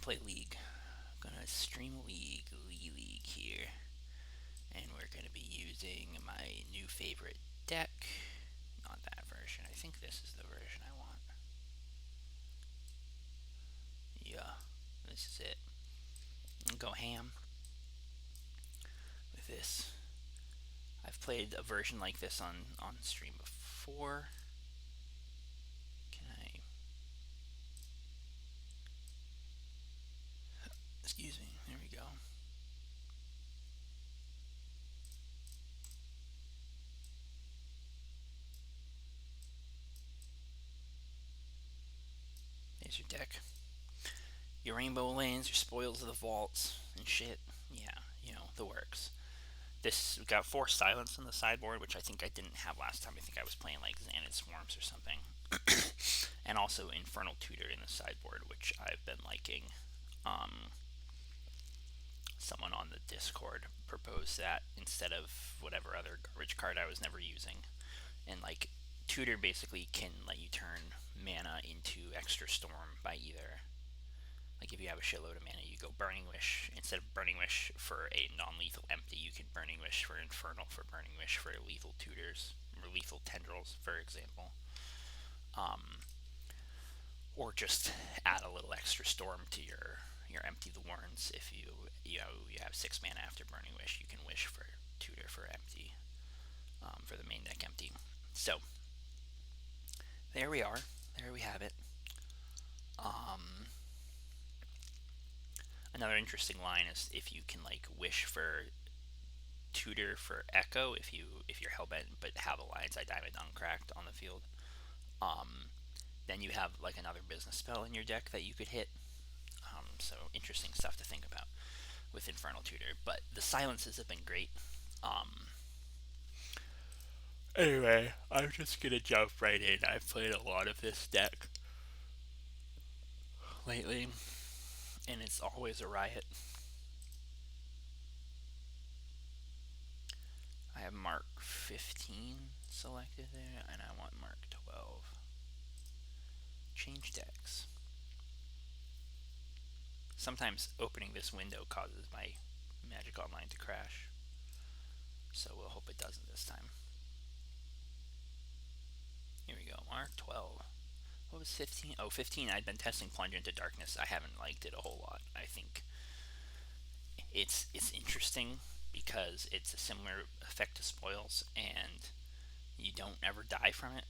play League. I'm gonna stream League here, and we're gonna be using my new favorite deck. Not that version. I think this is the version I want. Yeah, this is it. And go ham with this. I've played a version like this on stream before. Can I? Excuse me. There we go. There's your deck. Your rainbow lands, your spoils of the vaults, and shit. Yeah, the works. This got 4 silence on the sideboard, which I think I didn't have last time. I think I was playing like Xanad Swarms or something. And also Infernal Tutor in the sideboard, which I've been liking. Um, Someone on the Discord proposed that instead of whatever other garbage card I was never using. And like Tutor basically can let you turn mana into extra storm by either, like if you have a shitload of mana, you go Burning Wish. Instead of Burning Wish for a non-lethal empty, you can Burning Wish for Infernal, for Burning Wish for lethal tutors, or lethal tendrils, for example. Um, or just add a little extra storm to your Empty the Warrens. If you have 6 mana after Burning Wish, you can wish for tutor for empty, for the main deck empty. So there we are. There we have it. Another interesting line is if you can like wish for tutor for echo if you're hellbent but have Alliance Eye Diamond uncracked on the field. Then you have like another business spell in your deck that you could hit. So interesting stuff to think about with Infernal Tutor. But the silences have been great. Anyway, I'm just gonna jump right in. I've played a lot of this deck lately, and it's always a riot. I have Mark 15 selected there, and I want Mark 12. Change decks. Sometimes opening this window causes my Magic Online to crash, so we'll hope it doesn't this time. Here we go, Mark 12. What was 15? Oh, 15, I'd been testing Plunge into Darkness. I haven't liked it a whole lot. I think it's interesting because it's a similar effect to Spoils, and you don't ever die from it,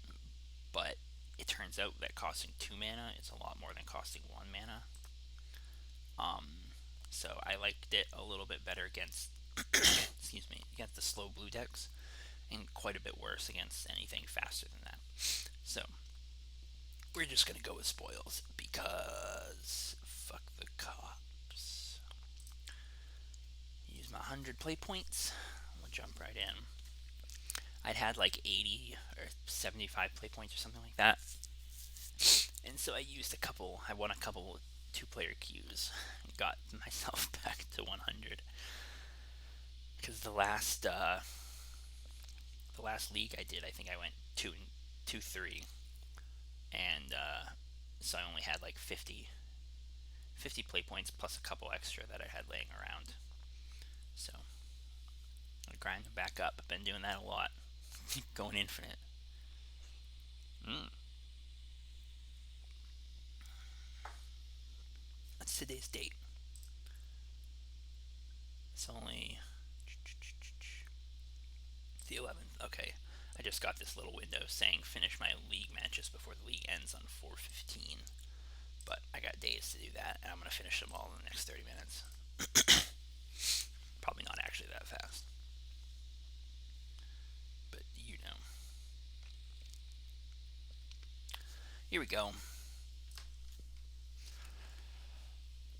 but it turns out that costing 2 mana is a lot more than costing 1 mana. So I liked it a little bit better against excuse me, against the slow blue decks, and quite a bit worse against anything faster than that. So we're just gonna go with Spoils because fuck the cops. Use my 100 play points. We'll jump right in. I'd had like 80 or 75 play points or something like that, and so I used a couple. I won a couple 2-player queues and got myself back to 100. Because the last league I did, I think I went 2-3, and so I only had like 50 play points plus a couple extra that I had laying around. So I grind them back up. I've been doing that a lot. Going infinite. What's today's date? It's only the 11th. Okay. I just got this little window saying finish my league matches before the league ends on 4:15. But I got days to do that, and I'm going to finish them all in the next 30 minutes. Probably not actually that fast. But Here we go.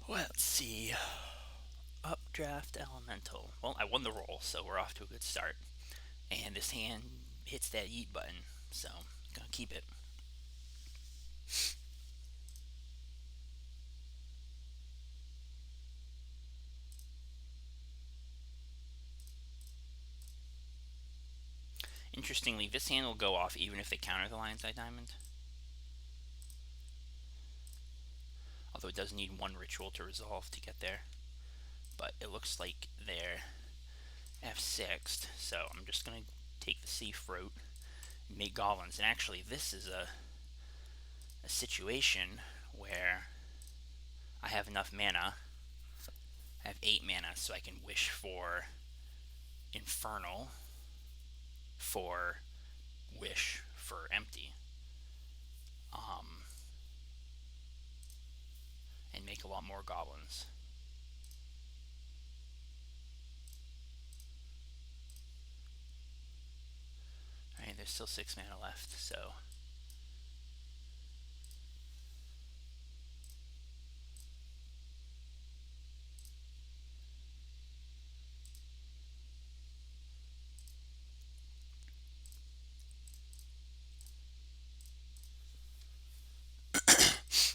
Let's see. Updraft Elemental. Well, I won the roll, so we're off to a good start. And this hand hits that eat button, so I'm gonna keep it. Interestingly, this hand will go off even if they counter the Lion's Eye Diamond. Although it does need one ritual to resolve to get there. But it looks like they're F6'd, so I'm just going to take the Sea Throat and make goblins. And actually, this is a situation where I have enough mana. I have 8 mana, so I can wish for Infernal for wish for empty. And make a lot more goblins. Alright, there's still 6 mana left, so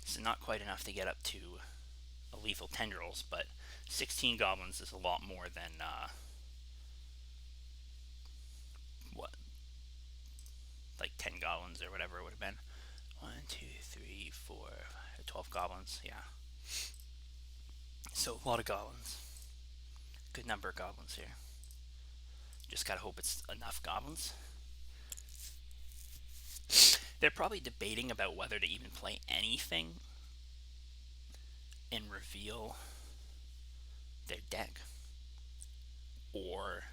it's not quite enough to get up to a lethal tendrils, but 16 goblins is a lot more than what, like 10 goblins or whatever it would have been. 1, 2, 3, 4, 12 goblins, yeah. So a lot of goblins. Good number of goblins here. Just gotta hope it's enough goblins. They're probably debating about whether to even play anything and reveal their deck, or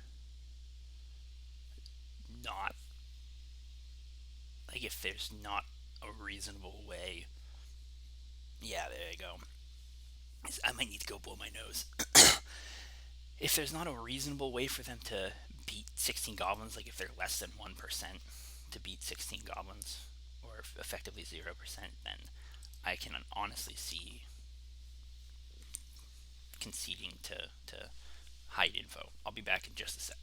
not. Like, if there's not a reasonable way. Yeah, there you go. I might need to go blow my nose. If there's not a reasonable way for them to beat 16 goblins, like if they're less than 1% to beat 16 goblins, or effectively 0%, then I can honestly see conceding to hide info. I'll be back in just a sec.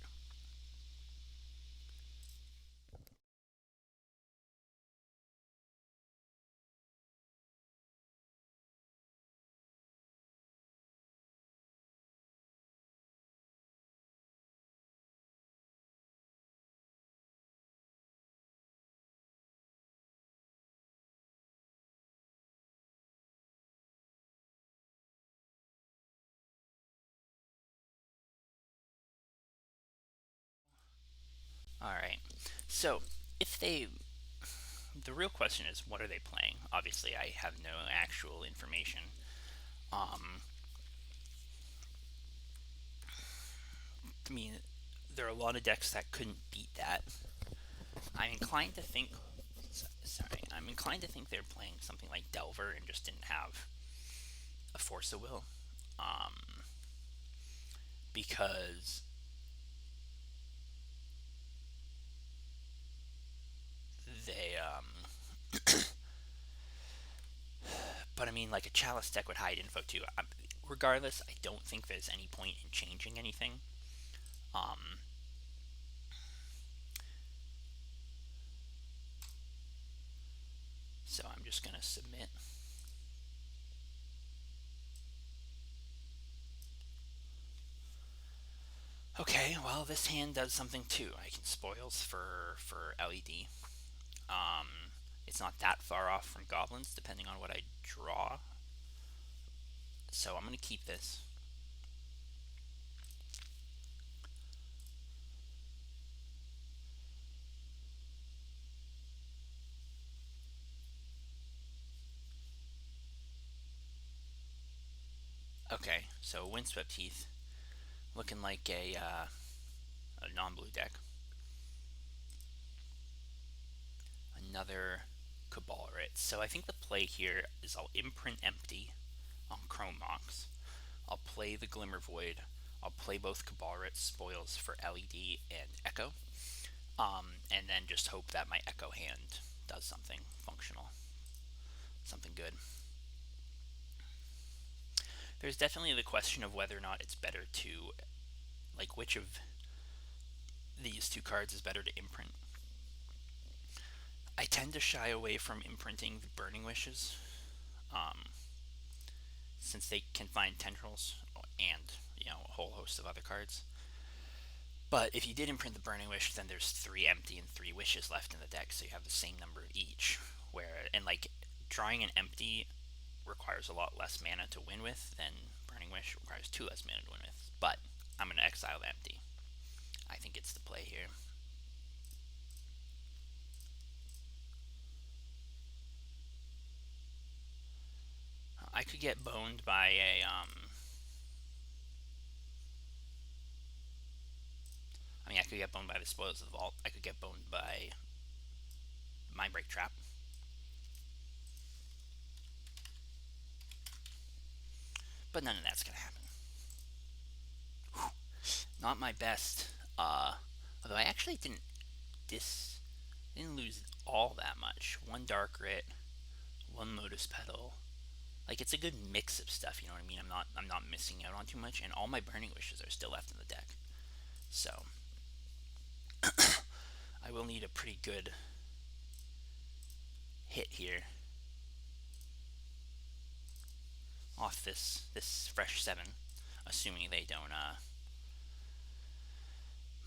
Alright, so if they. The real question is, what are they playing? Obviously, I have no actual information. I mean, there are a lot of decks that couldn't beat that. I'm inclined to think. Sorry, I'm inclined to think they're playing something like Delver and just didn't have a Force of Will, because they. But I mean, like a Chalice deck would hide info too. Regardless, I don't think there's any point in changing anything. Um, so I'm just gonna submit. Okay, well, this hand does something too. I can spoils for LED. Um, it's not that far off from goblins, depending on what I draw. So I'm gonna keep this. Okay, so Windswept Heath, looking like a non-blue deck. Another Cabal Rit. So I think the play here is I'll imprint empty on Chrome Mox. I'll play the Glimmer Void. I'll play both Cabal Rit spoils for LED and Echo. And then just hope that my Echo hand does something functional, something good. There's definitely the question of whether or not it's better to, like, which of these two cards is better to imprint. I tend to shy away from imprinting the Burning Wishes, since they can find tendrils and a whole host of other cards. But if you did imprint the Burning Wish, then there's 3 empty and 3 wishes left in the deck, so you have the same number each. Where, and like, drawing an empty requires a lot less mana to win with than Burning Wish requires 2 less mana to win with. But I'm going to exile the Empty. I think it's the play here. I could get boned by a I mean, I could get boned by the Spoils of the Vault. I could get boned by Mindbreak Trap. But none of that's gonna happen. Whew. Not my best. Although I actually didn't lose all that much. One Dark Writ, one Lotus Petal. Like, it's a good mix of stuff. You know what I mean? I'm not missing out on too much, and all my Burning Wishes are still left in the deck. So I will need a pretty good hit here off this fresh 7, assuming they don't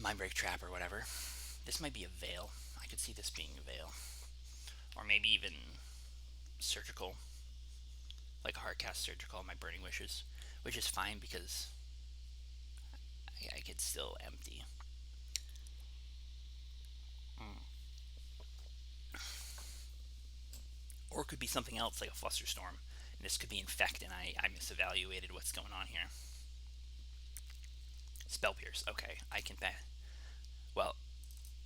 Mindbreak Trap or whatever. This might be a Veil. I could see this being a Veil, or maybe even Surgical, like a Hardcast Surgical on my Burning Wishes, which is fine because I could still empty. Or it could be something else like a Flusterstorm, and this could be Infect, and I misevaluated what's going on here. Spell Pierce. Okay, I can bet. Well,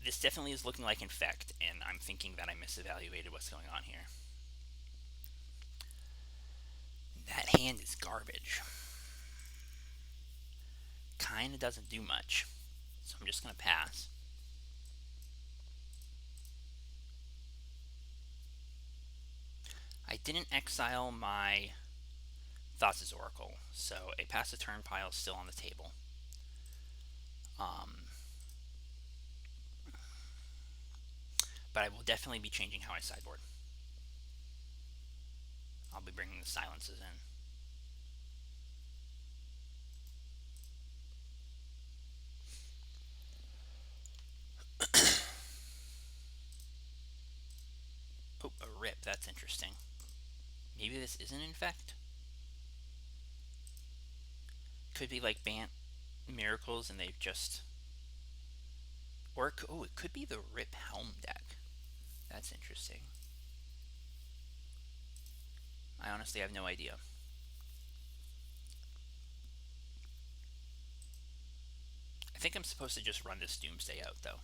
this definitely is looking like Infect, and I'm thinking that I misevaluated what's going on here. That hand is garbage. Kinda doesn't do much, so I'm just gonna pass. I didn't exile my Thoughts' Oracle, so a pass a turn pile is still on the table. But I will definitely be changing how I sideboard. I'll be bringing the silences in. Oh, a Rip. That's interesting. Maybe this isn't Infect? Could be like Bant Miracles and they've just... Or, it could be the Rip Helm deck. That's interesting. I honestly have no idea. I think I'm supposed to just run this Doomsday out, though.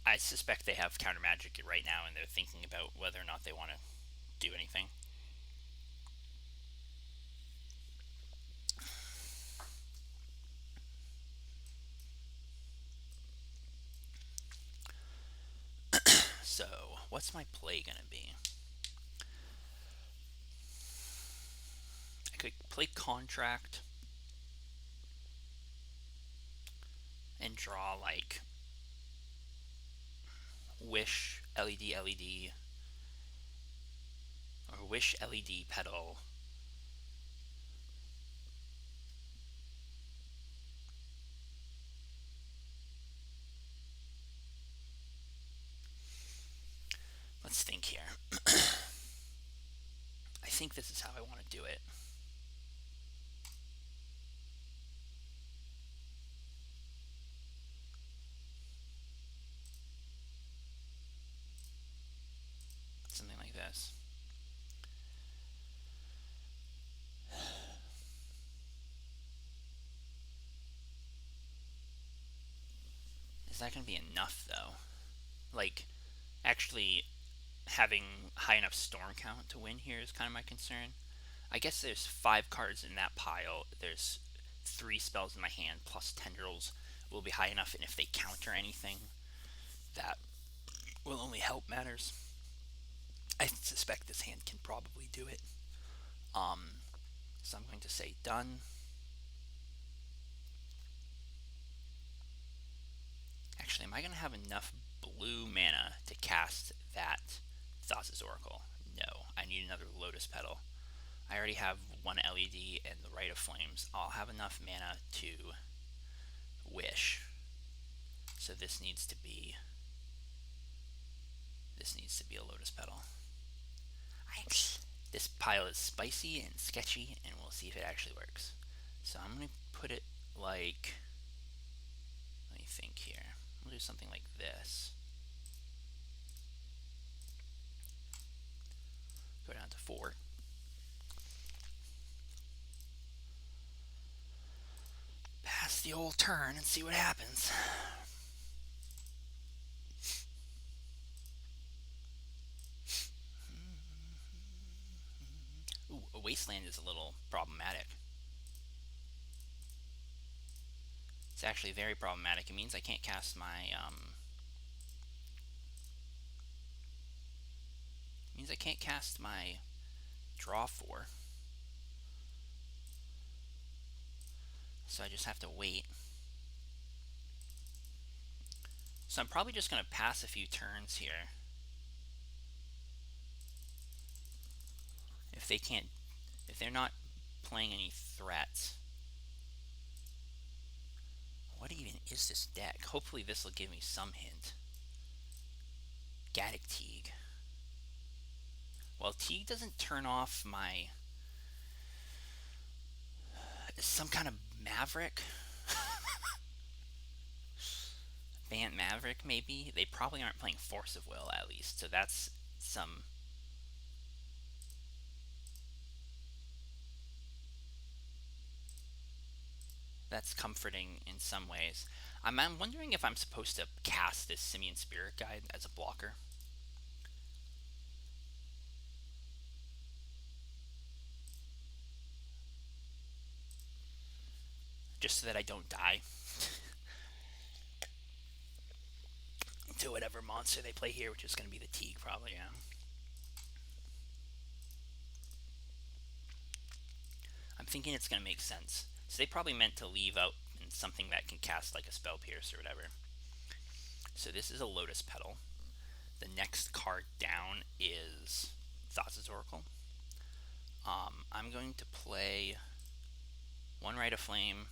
I suspect they have counter magic right now, and they're thinking about whether or not they want to do anything. So, what's my play gonna be? I could play Contract and draw like Wish LED LED or Wish LED Petal. Let's think here. I think this is how I want to do it. Something like this. Is that going to be enough, though? Like, actually having high enough storm count to win here is kind of my concern. I guess there's 5 cards in that pile. There's 3 spells in my hand plus Tendrils will be high enough, and if they counter anything, that will only help matters. I suspect this hand can probably do it. So I'm going to say done. Actually, am I going to have enough blue mana to cast that Thassa's Oracle? No, I need another Lotus Petal. I already have one LED and the Rite of Flames. I'll have enough mana to wish. So this needs to be a Lotus Petal. This pile is spicy and sketchy, and we'll see if it actually works. So I'm going to put it like, let me think here. We'll do something like this. Go down to 4. Pass the old turn and see what happens. Ooh, a wasteland is a little problematic. It's actually very problematic. It means I can't cast my draw 4. So I just have to wait. So I'm probably just going to pass a few turns here. If they're not playing any threats. What even is this deck? Hopefully this will give me some hint. Gaddock Teague. Well, Teague doesn't turn off my some kind of Maverick. Bant Maverick, maybe? They probably aren't playing Force of Will, at least. So that's some. That's comforting in some ways. I'm wondering if I'm supposed to cast this Simian Spirit Guide as a blocker. Just so that I don't die to whatever monster they play here, which is going to be the Teague, probably, yeah. I'm thinking it's going to make sense. So they probably meant to leave out something that can cast like a Spell Pierce or whatever. So this is a Lotus Petal. The next card down is Thassa's Oracle. I'm going to play one Rite of Flame.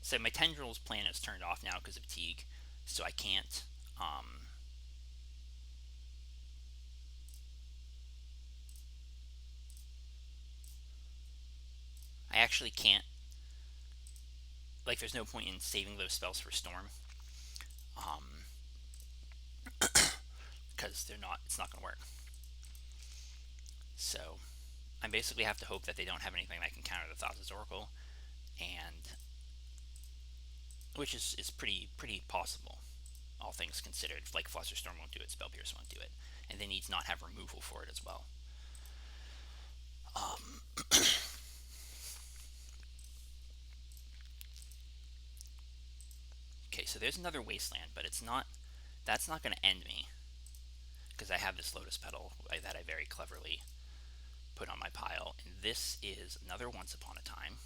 So my Tendrils plan is turned off now because of Teague, so I can't. I actually can't. Like, there's no point in saving those spells for Storm, because they're not. It's not going to work. So I basically have to hope that they don't have anything that can counter the Thassa's Oracle, and which is pretty possible, all things considered. Like Flusterstorm won't do it, Spell Pierce won't do it, and they need to not have removal for it as well. Okay, so there's another Wasteland, but it's not. That's not going to end me because I have this Lotus Petal that I very cleverly put on my pile, and this is another Once Upon a Time.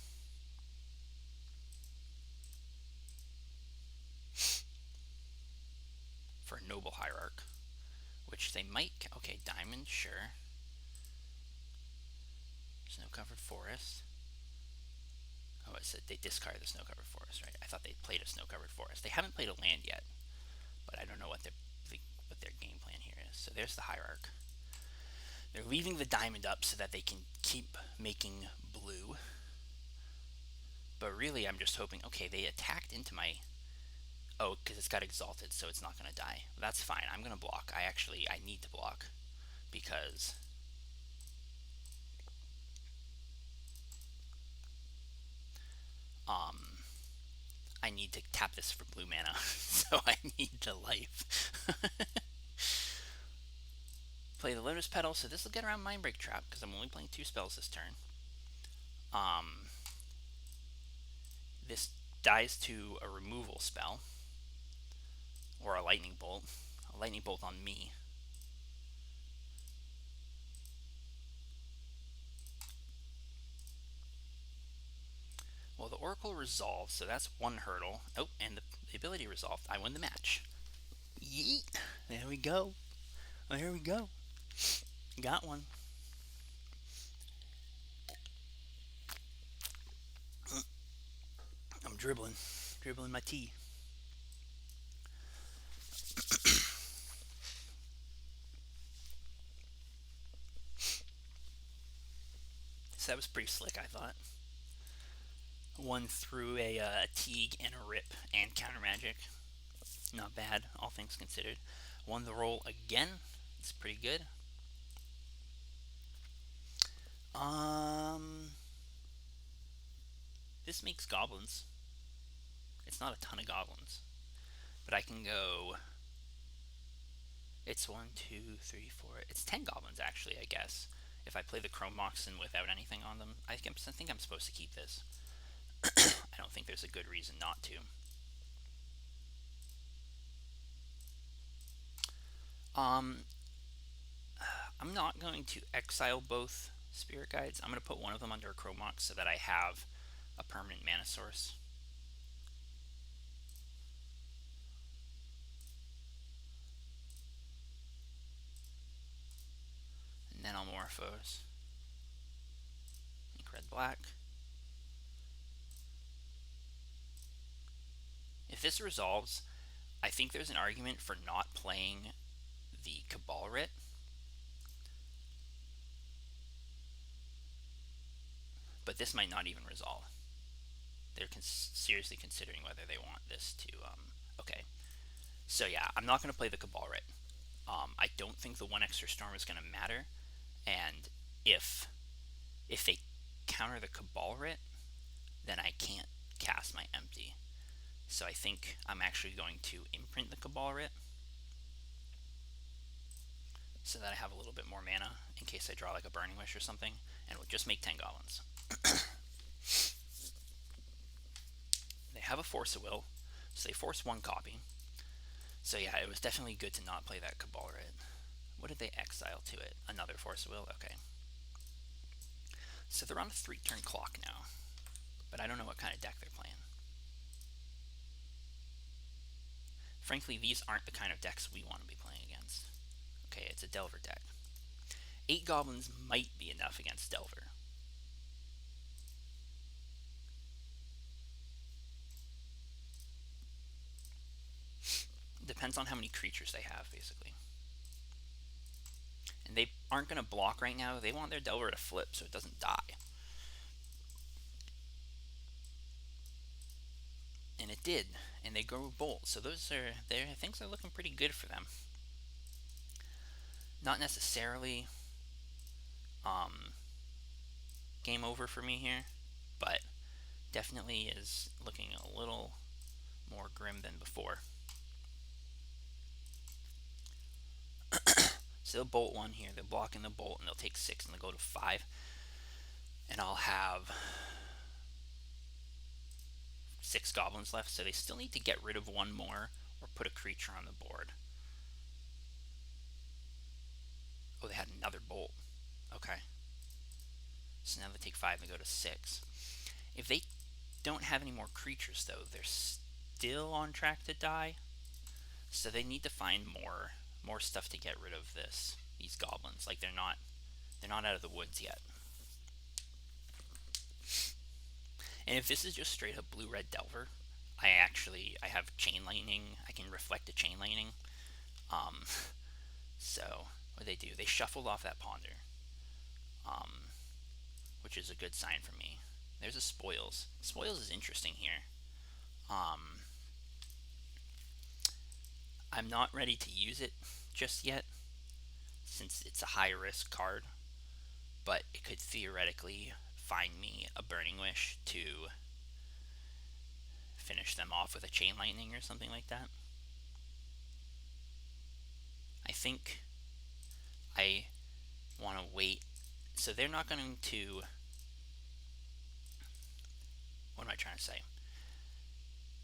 For a Noble Hierarch, which they might. Okay, Diamond, sure. Snow-covered forest. Oh, it said they discard the snow-covered forest, right? I thought they played a snow-covered forest. They haven't played a land yet, but I don't know what their game plan here is. So there's the Hierarch. They're leaving the diamond up so that they can keep making blue. But really, I'm just hoping. Okay, they attacked into my. Oh, because it's got exalted, so it's not going to die. That's fine. I'm going to block. I need to block because I need to tap this for blue mana, so I need the life. Play the Lotus Petal, so this will get around Mindbreak Trap because I'm only playing 2 spells this turn. This dies to a removal spell or a lightning bolt. A lightning bolt on me. Well, the Oracle resolved, so that's one hurdle. Oh, and the ability resolved. I win the match. Yeet! There we go. There we go. Got one. I'm dribbling my tea. So that was pretty slick, I thought. One through a Teague and a Rip and counter magic. Not bad, all things considered. Won the roll again. It's pretty good. Um, this makes goblins. It's not a ton of goblins, but I can go. It's 1, 2, 3, 4. It's 10 goblins actually, I guess. If I play the Chrome Moxen without anything on them, I think I'm supposed to keep this. I don't think there's a good reason not to. Um, I'm not going to exile both Spirit Guides. I'm going to put one of them under a Chrome Mox so that I have a permanent mana source. And then I'll Morphose. Ink red black. If this resolves, I think there's an argument for not playing the Cabal Writ. But this might not even resolve. They're seriously considering whether they want this to. Okay. So yeah, I'm not going to play the Cabal Writ. I don't think the one extra storm is going to matter. And if they counter the Cabal Writ, then I can't cast my empty. So I think I'm actually going to imprint the Cabal Writ so that I have a little bit more mana in case I draw like a Burning Wish or something, and it will just make 10 goblins. They have a Force of Will, so they force one copy. So yeah, it was definitely good to not play that Cabal Writ. What did they exile to it? Another Force of Will? Okay. So they're on a 3-turn clock now, but I don't know what kind of deck they're playing. Frankly, these aren't the kind of decks we want to be playing against. Okay, it's a Delver deck. 8 goblins might be enough against Delver. Depends on how many creatures they have, basically. And they aren't going to block right now. They want their Delver to flip so it doesn't die. And it did. And they go Bolt. So things are looking pretty good for them. Not necessarily game over for me here, but definitely is looking a little more grim than before. So they'll bolt one here. They're blocking the bolt, and they'll take 6, and they'll go to 5. And I'll have 6 goblins left, so they still need to get rid of one more or put a creature on the board. Oh, they had another bolt. Okay. So now they take 5 and go to 6. If they don't have any more creatures, though, they're still on track to die. So they need to find more stuff to get rid of these goblins. Like they're not out of the woods yet. And if this is just straight up blue-red Delver, I have Chain Lightning. I can reflect a Chain Lightning. So what they do? They shuffled off that Ponder, which is a good sign for me. There's a Spoils. Spoils is interesting here. I'm not ready to use it just yet, since it's a high-risk card, but it could theoretically find me a Burning Wish to finish them off with a Chain Lightning or something like that. I think I want to wait. So they're not going to. What am I trying to say?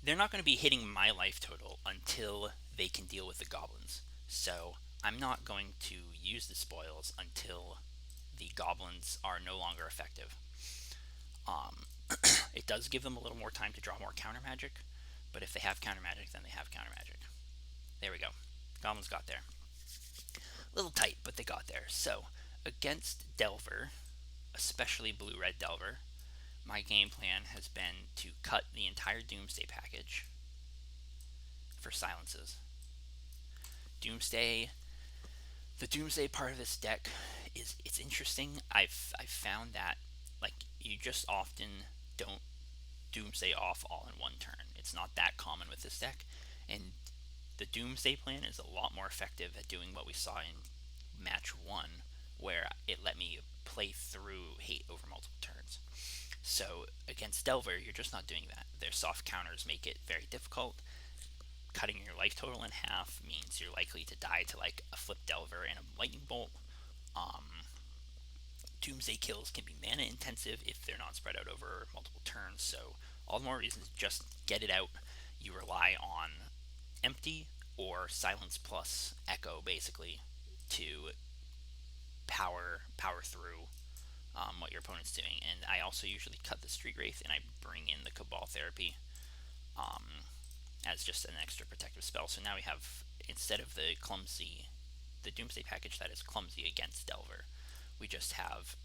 They're not going to be hitting my life total until they can deal with the goblins. So I'm not going to use the spoils until the goblins are no longer effective. It does give them a little more time to draw more counter magic, but if they have counter magic, then they have counter magic. There we go. Goblins got there. A little tight, but they got there. So, against Delver, especially blue red Delver, my game plan has been to cut the entire Doomsday package for silences. Doomsday, the Doomsday part of this deck it's interesting. I've found that like you just often don't Doomsday off all in one turn. It's not that common with this deck, and the Doomsday plan is a lot more effective at doing what we saw in match one, where it let me play through hate over multiple turns. So against Delver, you're just not doing that. Their soft counters make it very difficult. Cutting your life total in half means you're likely to die to like a flip Delver and a lightning bolt. Doomsday kills can be mana intensive if they're not spread out over multiple turns, so all the more reasons just get it out. You rely on empty or silence plus echo basically to power through what your opponent's doing. And I also usually cut the Street Wraith and I bring in the Cabal Therapy as just an extra protective spell. So now we have, instead of the Doomsday package that is clumsy against Delver, we just have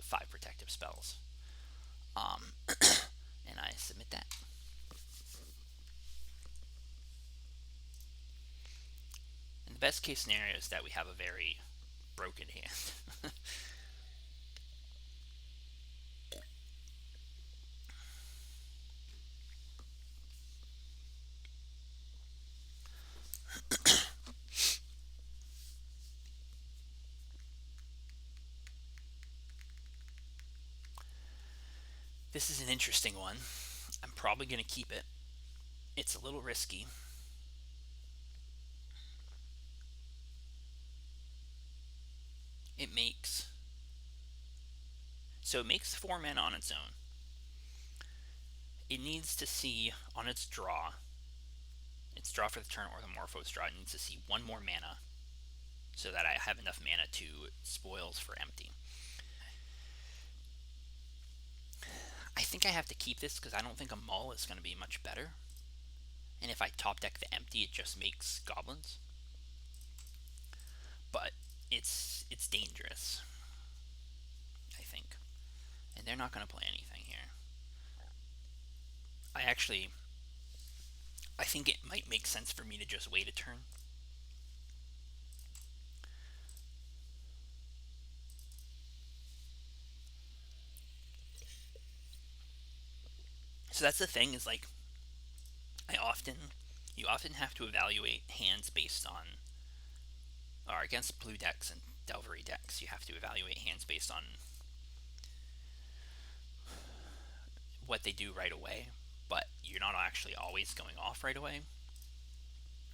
5 protective spells. And I submit that. And the best case scenario is that we have a very broken hand. This is an interesting one. I'm probably going to keep it. It's a little risky. It makes So it makes 4 mana on its own. It needs to see on its draw for the turn or the Morphos draw, it needs to see 1 more mana so that I have enough mana to spoils for empty. I think I have to keep this because I don't think a Mull is going to be much better. And if I top deck the empty, it just makes goblins. But it's dangerous, I think. And they're not going to play anything here. I think it might make sense for me to just wait a turn. So that's the thing, is like you often have to evaluate hands based on, or against blue decks and Delvery decks, you have to evaluate hands based on what they do right away, but you're not actually always going off right away.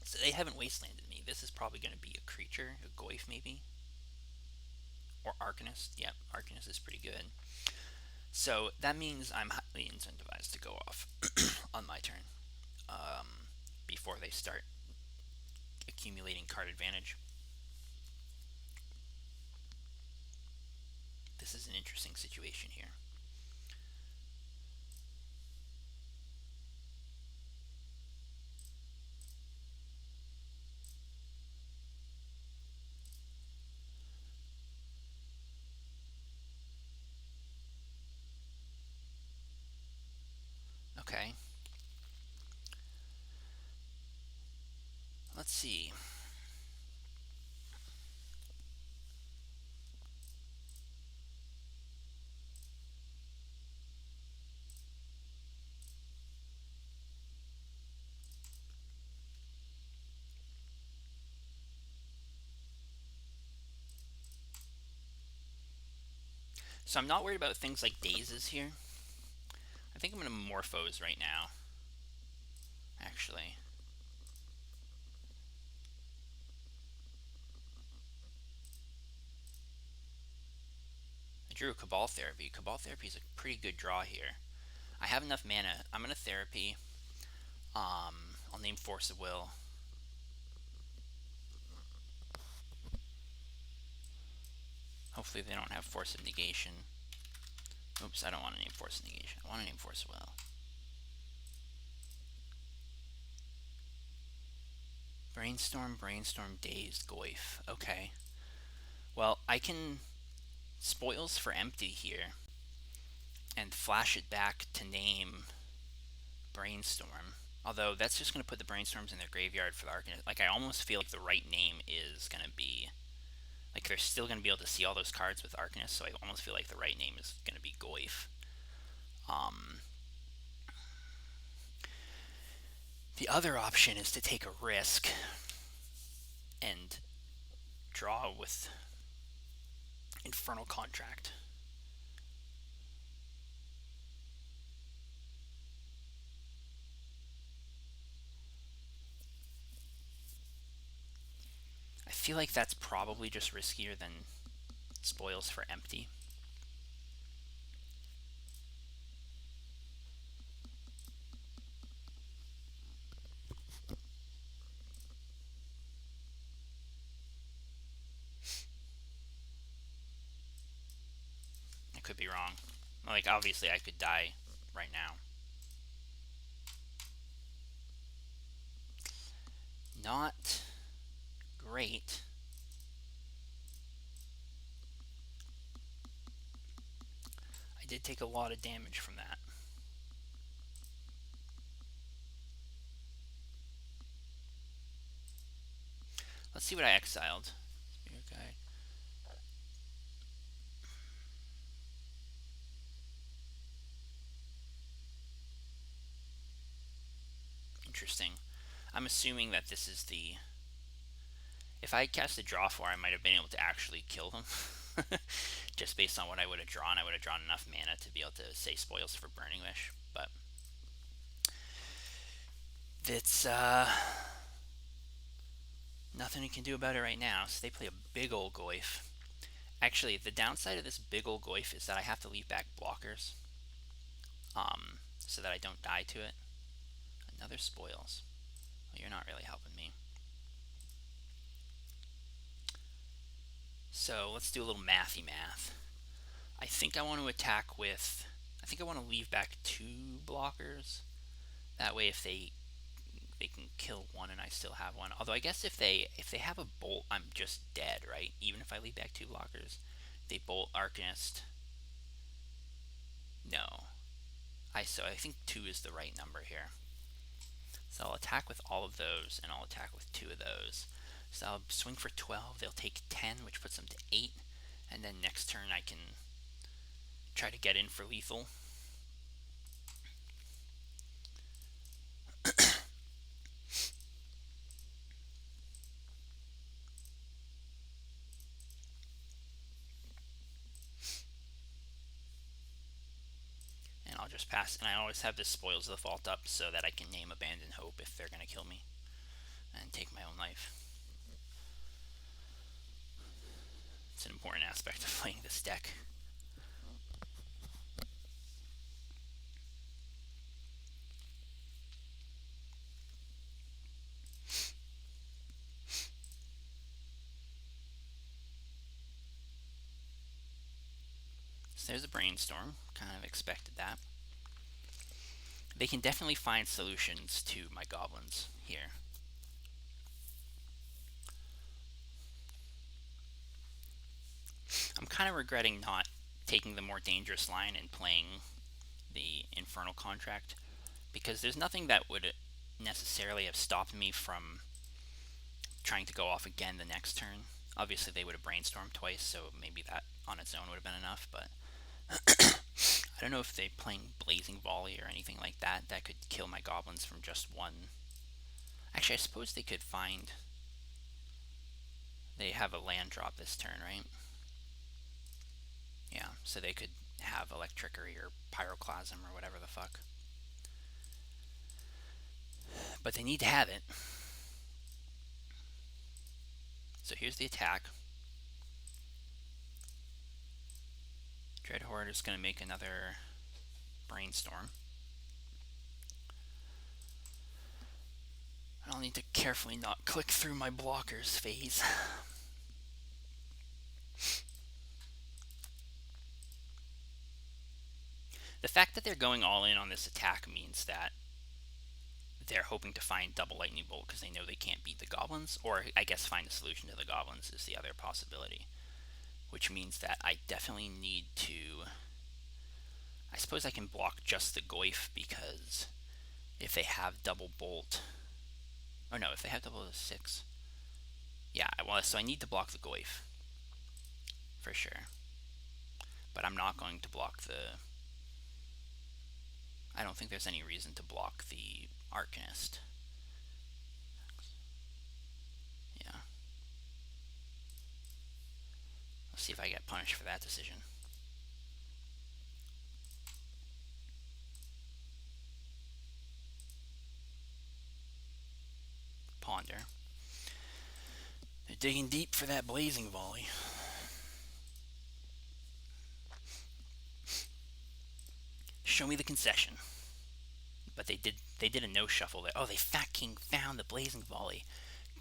So they haven't wastelanded me. This is probably going to be a creature, a Goyf maybe, or Arcanist. Yep, Arcanist is pretty good. So that means I'm highly incentivized to go off on my turn before they start accumulating card advantage. This is an interesting situation here. Okay. Let's see. So I'm not worried about things like dazes here. I think I'm going to Morphos right now, actually. I drew a Cabal Therapy. Cabal Therapy is a pretty good draw here. I have enough mana. I'm going to Therapy. I'll name Force of Will. Hopefully they don't have Force of Negation. Oops, I don't want to name force negation. I want to name force will. Brainstorm, brainstorm, dazed, goif. Okay. Well, I can spoils for empty here and flash it back to name brainstorm. Although that's just going to put the brainstorms in their graveyard for the Arcanist. Like, I almost feel like the right name is going to be. Like, they're still going to be able to see all those cards with Arcanist, so I almost feel like the right name is going to be Goif. The other option is to take a risk and draw with Infernal Contract. I feel like that's probably just riskier than spoils for empty. I could be wrong. Like, obviously, I could die right now. Not great. I did take a lot of damage from that. Let's see what I exiled. Okay. Interesting. I'm assuming that this is the. If I cast a draw for, I might have been able to actually kill them. Just based on what I would have drawn, I would have drawn enough mana to be able to say spoils for Burning Wish. But it's nothing you can do about it right now. So they play a big old Goif. Actually, the downside of this big old Goif is that I have to leave back blockers, so that I don't die to it. Another spoils. Well, you're not really helping me. So let's do a little mathy math. I think I want to attack with. I think I want to leave back 2 blockers. That way, if they can kill one and I still have one. Although I guess if they have a bolt, I'm just dead, right? Even if I leave back 2 blockers, they bolt Arcanist. No, so I think 2 is the right number here. So I'll attack with all of those, and I'll attack with 2 of those. So I'll swing for 12. They'll take 10, which puts them to 8. And then next turn I can try to get in for lethal. And I'll just pass. And I always have this Spoils of the Vault up so that I can name Abandon Hope if they're going to kill me and take my own life. It's an important aspect of playing this deck. So there's a Brainstorm. Kind of expected that. They can definitely find solutions to my goblins here. I'm kind of regretting not taking the more dangerous line and playing the Infernal Contract, because there's nothing that would necessarily have stopped me from trying to go off again the next turn. Obviously, they would have brainstormed twice, so maybe that on its own would have been enough, but I don't know if they're playing Blazing Volley or anything like that that could kill my goblins from just one. Actually, I suppose they could find. They have a land drop this turn, right? Yeah, so they could have Electrickery or Pyroclasm or whatever the fuck. But they need to have it. So here's the attack. Dreadhorde is going to make another Brainstorm. I'll need to carefully not click through my blockers phase. The fact that they're going all in on this attack means that they're hoping to find double lightning bolt because they know they can't beat the goblins, or I guess find a solution to the goblins is the other possibility. Which means that I definitely need to. I suppose I can block just the Goyf because if they have double bolt. Oh no, if they have double 6. Yeah, well, so I need to block the Goyf for sure. But I'm not going to block the. I don't think there's any reason to block the Arcanist. Yeah. Let's see if I get punished for that decision. Ponder. They're digging deep for that blazing volley. Show me the concession. But they did a no shuffle there. Oh, they Fat King found the blazing volley.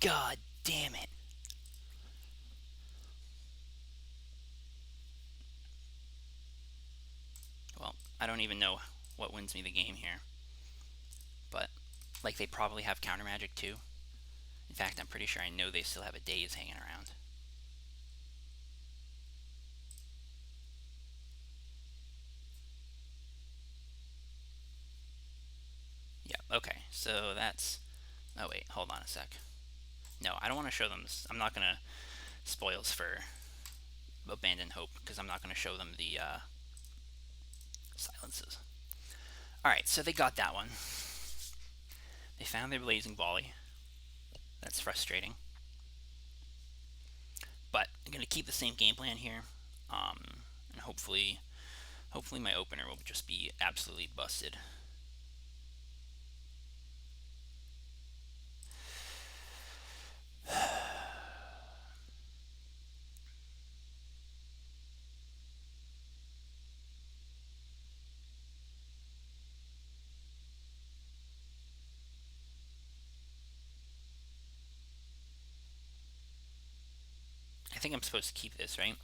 God damn it. Well, I don't even know what wins me the game here. But like they probably have counter magic too. In fact, I'm pretty sure I know they still have a daze hanging around. Yeah, okay. So that's. Oh, wait, hold on a sec. No, I don't want to show them. I'm not going to. Spoils for Abandon Hope because I'm not going to show them the silences. Alright, so they got that one. They found their blazing volley. That's frustrating. But I'm going to keep the same game plan here. And hopefully my opener will just be absolutely busted. I think I'm supposed to keep this, right?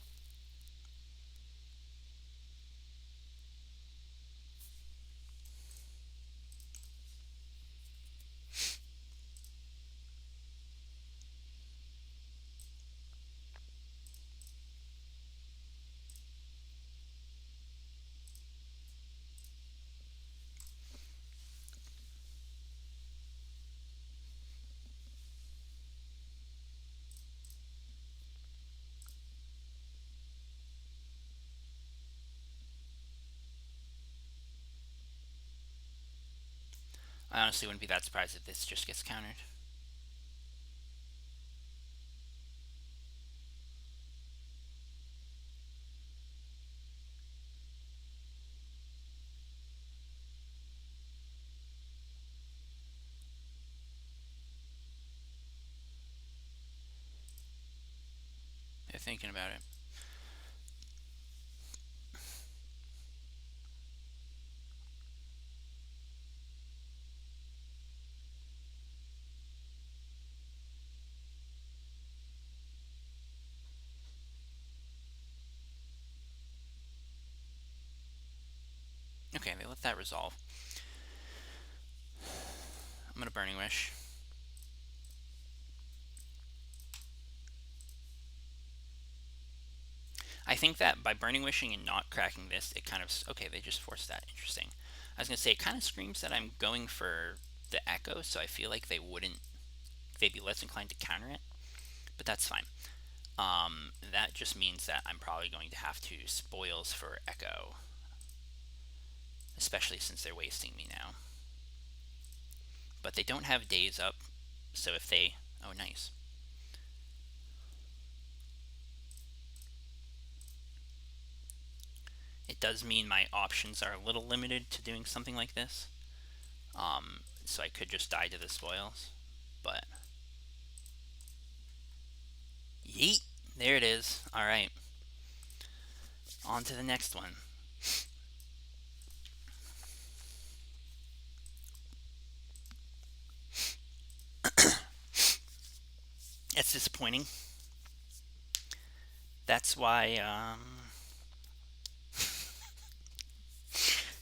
I honestly wouldn't be that surprised if this just gets countered. They're thinking about it. Okay, they let that resolve. I'm going to Burning Wish. I think that by Burning Wishing and not cracking this, it kind of. Okay, they just forced that. Interesting. I was going to say, it kind of screams that I'm going for the Echo, so I feel like they wouldn't. They'd be less inclined to counter it. But that's fine. That just means that I'm probably going to have to spoils for Echo. Especially since they're wasting me now. But they don't have days up, so if they. Oh, nice. It does mean my options are a little limited to doing something like this. So I could just die to the spoils. But. Yeet! There it is. Alright. On to the next one. It's disappointing. That's why,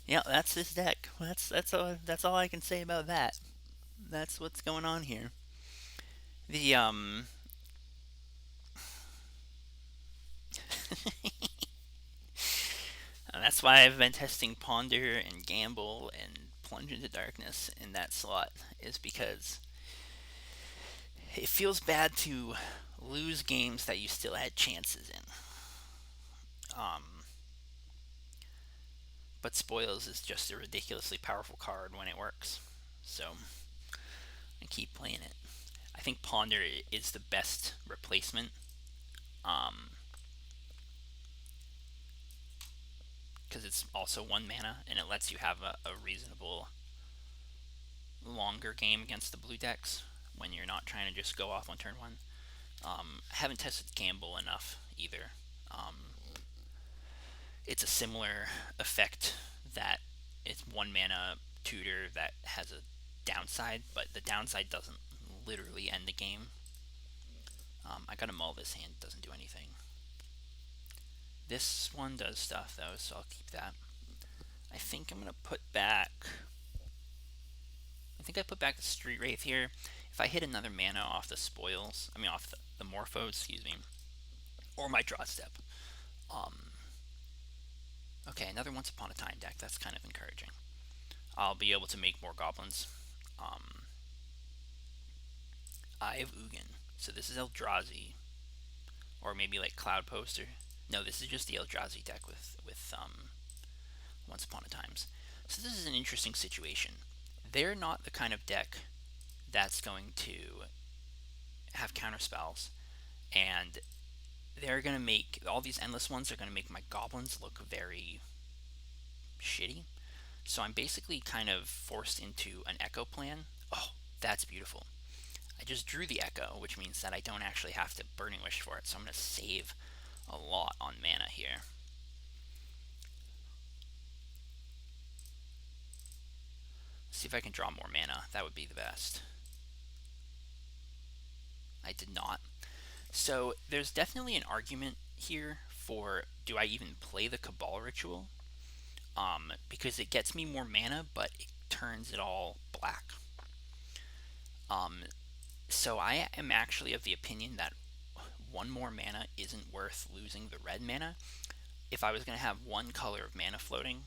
Yeah, that's his deck. That's all I can say about that. That's what's going on here. The That's why I've been testing Ponder and Gamble and Plunge into Darkness in that slot, is because it feels bad to lose games that you still had chances in. Um, but Spoils is just a ridiculously powerful card when it works. So I keep playing it. I think Ponder is the best replacement. Um, because it's also 1 mana and it lets you have a reasonable longer game against the blue decks when you're not trying to just go off on turn one. I haven't tested Gamble enough either. It's a similar effect that it's 1 mana tutor that has a downside, but the downside doesn't literally end the game. I got to mull this hand, doesn't do anything. This one does stuff though, so I'll keep that. I think I'm gonna put back. I think I put back the Street Wraith here. If I hit another mana off the spoils, I mean off the Morphos, excuse me, or my draw step. Okay, another Once Upon a Time deck. That's kind of encouraging. I'll be able to make more goblins. Um, Eye of Ugin. So this is Eldrazi, or maybe like Cloud Poster. No, this is just the Eldrazi deck with Once Upon a Times. So this is an interesting situation. They're not the kind of deck that's going to have counter spells, and they're gonna make all these endless ones are gonna make my goblins look very shitty. So I'm basically kind of forced into an echo plan. Oh, that's beautiful. I just drew the echo, which means that I don't actually have to Burning Wish for it. So I'm going to save a lot on mana here. See if I can draw more mana. That would be the best. I did not. So there's definitely an argument here for, do I even play the Cabal Ritual? Because it gets me more mana, but it turns it all black. Um, so I am actually of the opinion that one more mana isn't worth losing the red mana. If I was going to have one color of mana floating,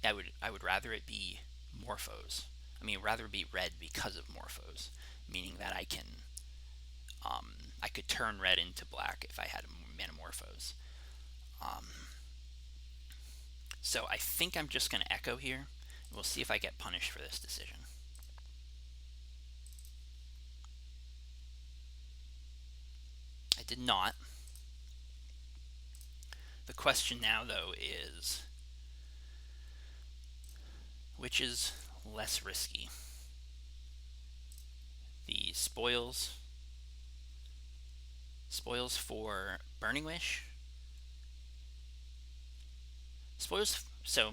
I would rather it be Morphos. I mean, rather it be red because of Morphos, meaning that I could turn red into black if I had Manamorphose. Um, so I think I'm just going to Echo here. We'll see if I get punished for this decision. I did not. The question now, though, is which is less risky? The spoils for Burning Wish? Spoils. So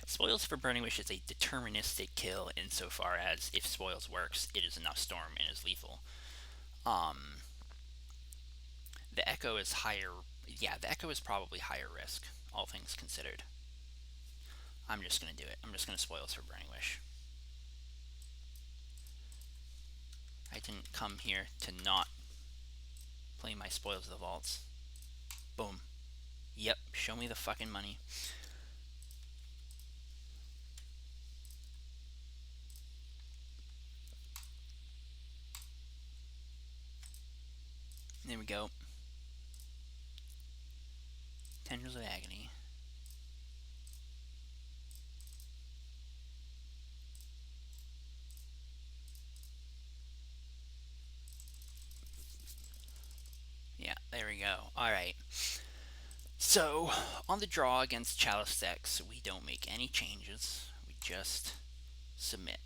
Spoils for Burning Wish is a deterministic kill insofar as if Spoils works, it is enough Storm and is lethal. Um, the Echo is higher. Yeah, the Echo is probably higher risk, all things considered. I'm just gonna do it. I'm just gonna Spoils for Burning Wish. I didn't come here to not play my Spoils of the Vaults. Boom. Yep, show me the fucking money. There we go. Tendrils of Agony. Yeah, there we go. Alright. So, on the draw against Chalice decks, we don't make any changes. We just submit.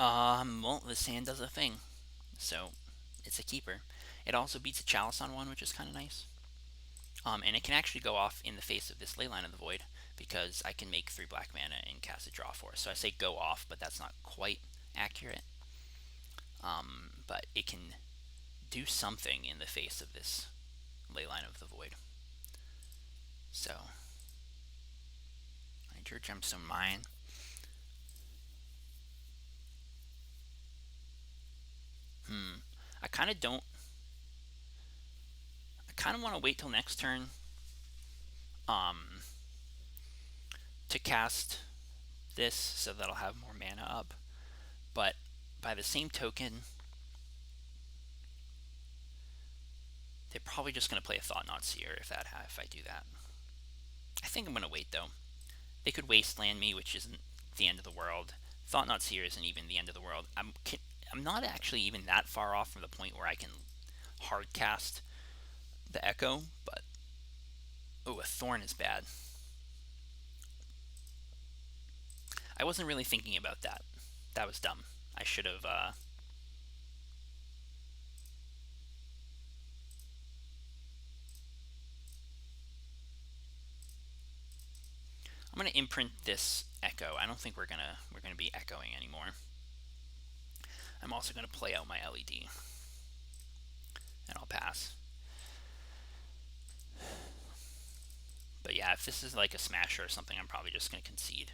Well, the sand does a thing, so it's a keeper. It also beats a chalice on one, which is kind of nice. And it can actually go off in the face of this Leyline of the Void because I can make 3 black mana and cast a draw force. So I say go off, but that's not quite accurate. But it can do something in the face of this Leyline of the Void. So I drew Gemstone Mine. I kind of don't. I kind of want to wait till next turn um, to cast this so that I'll have more mana up. But by the same token, they're probably just going to play a Thought-Knot Seer if I do that. I think I'm going to wait though. They could Wasteland me, which isn't the end of the world. Thought-Knot Seer isn't even the end of the world. I'm not actually even that far off from the point where I can hard cast the Echo, but oh, a Thorn is bad. I wasn't really thinking about that. That was dumb. I should have. I'm gonna imprint this Echo. I don't think we're gonna be echoing anymore. I'm also gonna play out my LED, and I'll pass. But yeah, if this is like a Smasher or something, I'm probably just gonna concede.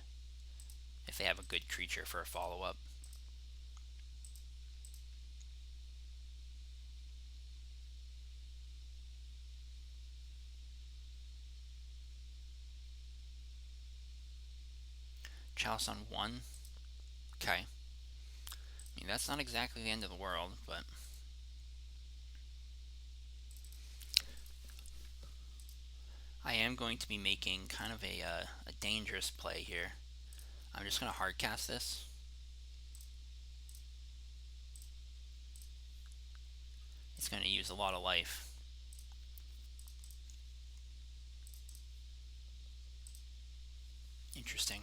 If they have a good creature for a follow up. Chalice on 1. Okay. I mean, that's not exactly the end of the world, but I am going to be making kind of a dangerous play here. I'm just going to hard cast this. It's going to use a lot of life. Interesting.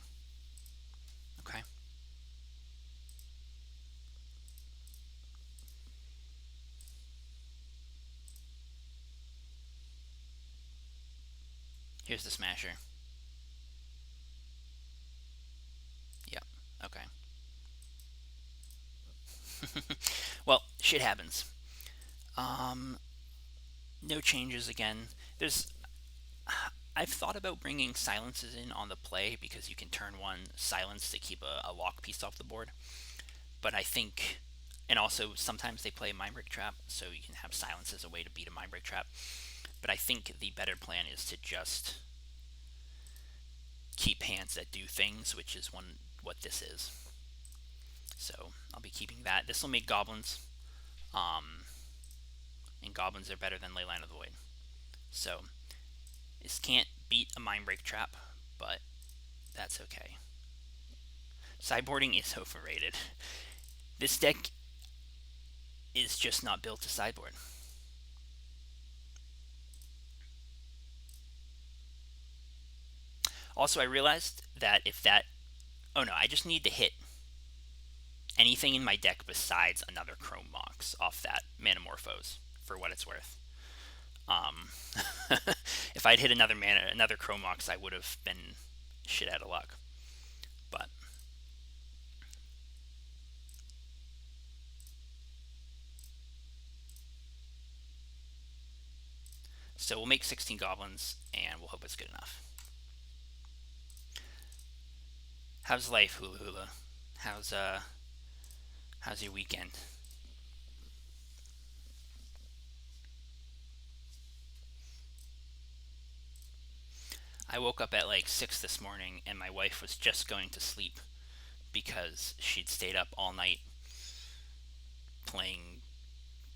Okay. Here's the Smasher. Yep. Okay. Well, shit happens. No changes again. I've thought about bringing silences in on the play because you can turn one silence to keep a lock piece off the board. But I think, and also sometimes they play a Mindbreak Trap, so you can have silence as a way to beat a Mindbreak Trap. But I think the better plan is to just keep hands that do things, which is what this is. So I'll be keeping that. This will make goblins, and goblins are better than Leyline of the Void. So this can't beat a Mindbreak Trap, but that's okay. Sideboarding is overrated. This deck is just not built to sideboard. Also, I realized that if that... Oh no, I just need to hit anything in my deck besides another Chrome Mox off that Manamorphose, for what it's worth. Um, if I'd hit another Chrome Mox, I would have been shit out of luck. But so we'll make 16 goblins, and we'll hope it's good enough. How's life, Hula Hula? How's your weekend? I woke up at like 6 this morning, and my wife was just going to sleep because she'd stayed up all night playing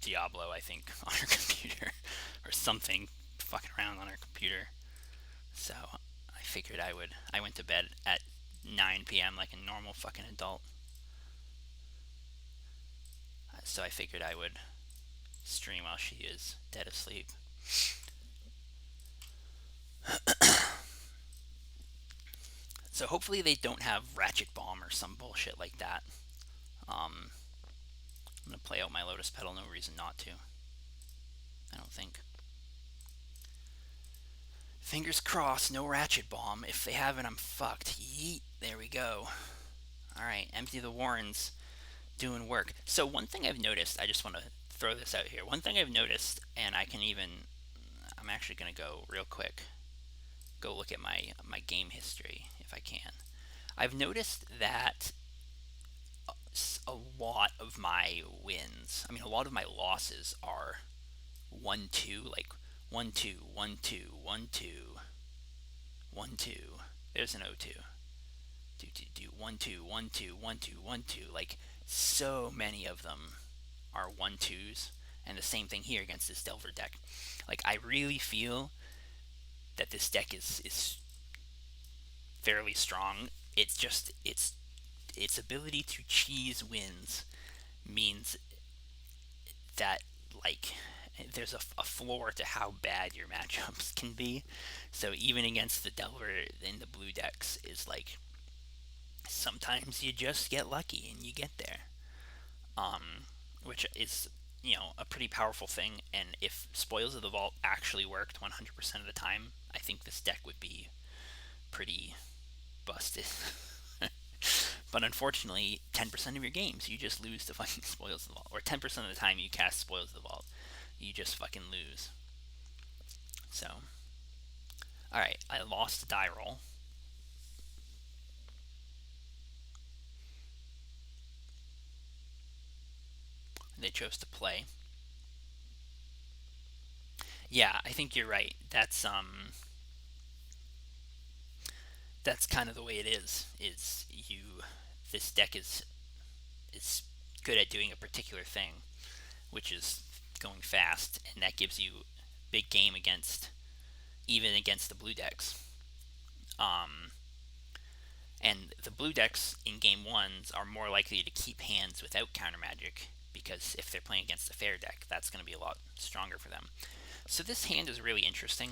Diablo, I think, on her computer or something, fucking around on her computer. So I figured I would. I went to bed at 9 p.m. like a normal fucking adult. So I figured I would stream while she is dead asleep. So hopefully they don't have Ratchet Bomb or some bullshit like that. I'm gonna play out my Lotus Petal. No reason not to. I don't think. Fingers crossed, no Ratchet Bomb. If they have it, I'm fucked. Yeet. There we go. Alright, Empty the Warrens. Doing work. So, one thing I've noticed, I just want to throw this out here. One thing I've noticed, and I'm actually going to go real quick, go look at my game history if I can. I've noticed that a lot of my wins, I mean, a lot of my losses are 1 2, like 1 2, 1 2, 1 2, 1 2. There's an 0 2. Do 1 2, 1 2, 1 2, 1 2. Like, so many of them are 1 2s. And the same thing here against this Delver deck. Like, I really feel that this deck is fairly strong. It's just its ability to cheese wins means that, like, there's a floor to how bad your matchups can be. So even against the Delver in the blue decks is like sometimes you just get lucky and you get there. Which is, a pretty powerful thing. And if Spoils of the Vault actually worked 100% of the time, I think this deck would be pretty busted. But unfortunately, 10% of your games, you just lose to fucking Spoils of the Vault. Or 10% of the time you cast Spoils of the Vault, you just fucking lose. So, alright, I lost a die roll. They chose to play. Yeah, I think you're right. That's kind of the way it is. This deck is good at doing a particular thing, which is going fast, and that gives you big game even against the blue decks. And the blue decks in game ones are more likely to keep hands without counter magic, because if they're playing against a fair deck, that's going to be a lot stronger for them. So this hand is really interesting.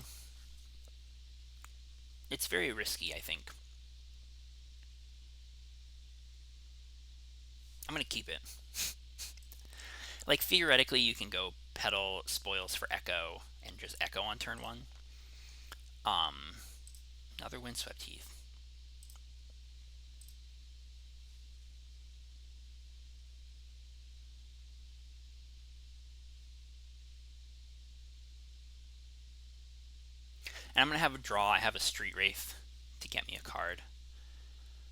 It's very risky, I think. I'm going to keep it. Like, theoretically, you can go Petal Spoils for Echo and just Echo on turn one. Another Windswept Heath. And I'm going to have a draw. I have a Street Wraith to get me a card.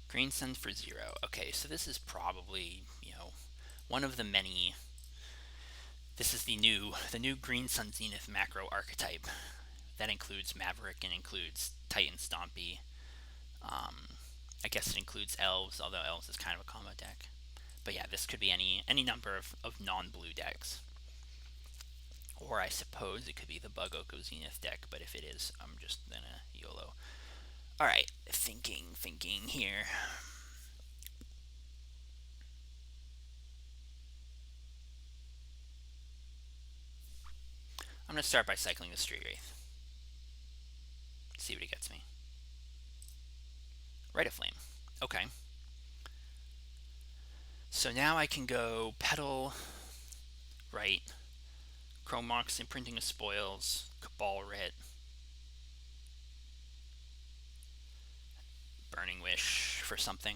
Green Sun for 0. Okay, so this is probably, one of the many. This is the new Green Sun Zenith macro archetype. That includes Maverick and includes Titan Stompy. I guess it includes Elves, although Elves is kind of a combo deck. But yeah, this could be any number of non-blue decks. Or I suppose it could be the Bug Oko Zenith deck, but if it is, I'm just gonna YOLO. Alright, thinking here. I'm gonna start by cycling the Street Wraith. See what it gets me. Rite of Flame. Okay. So now I can go Petal, right, Chrome Mox, Imprinting of Spoils, Cabal Writ, Burning Wish for something.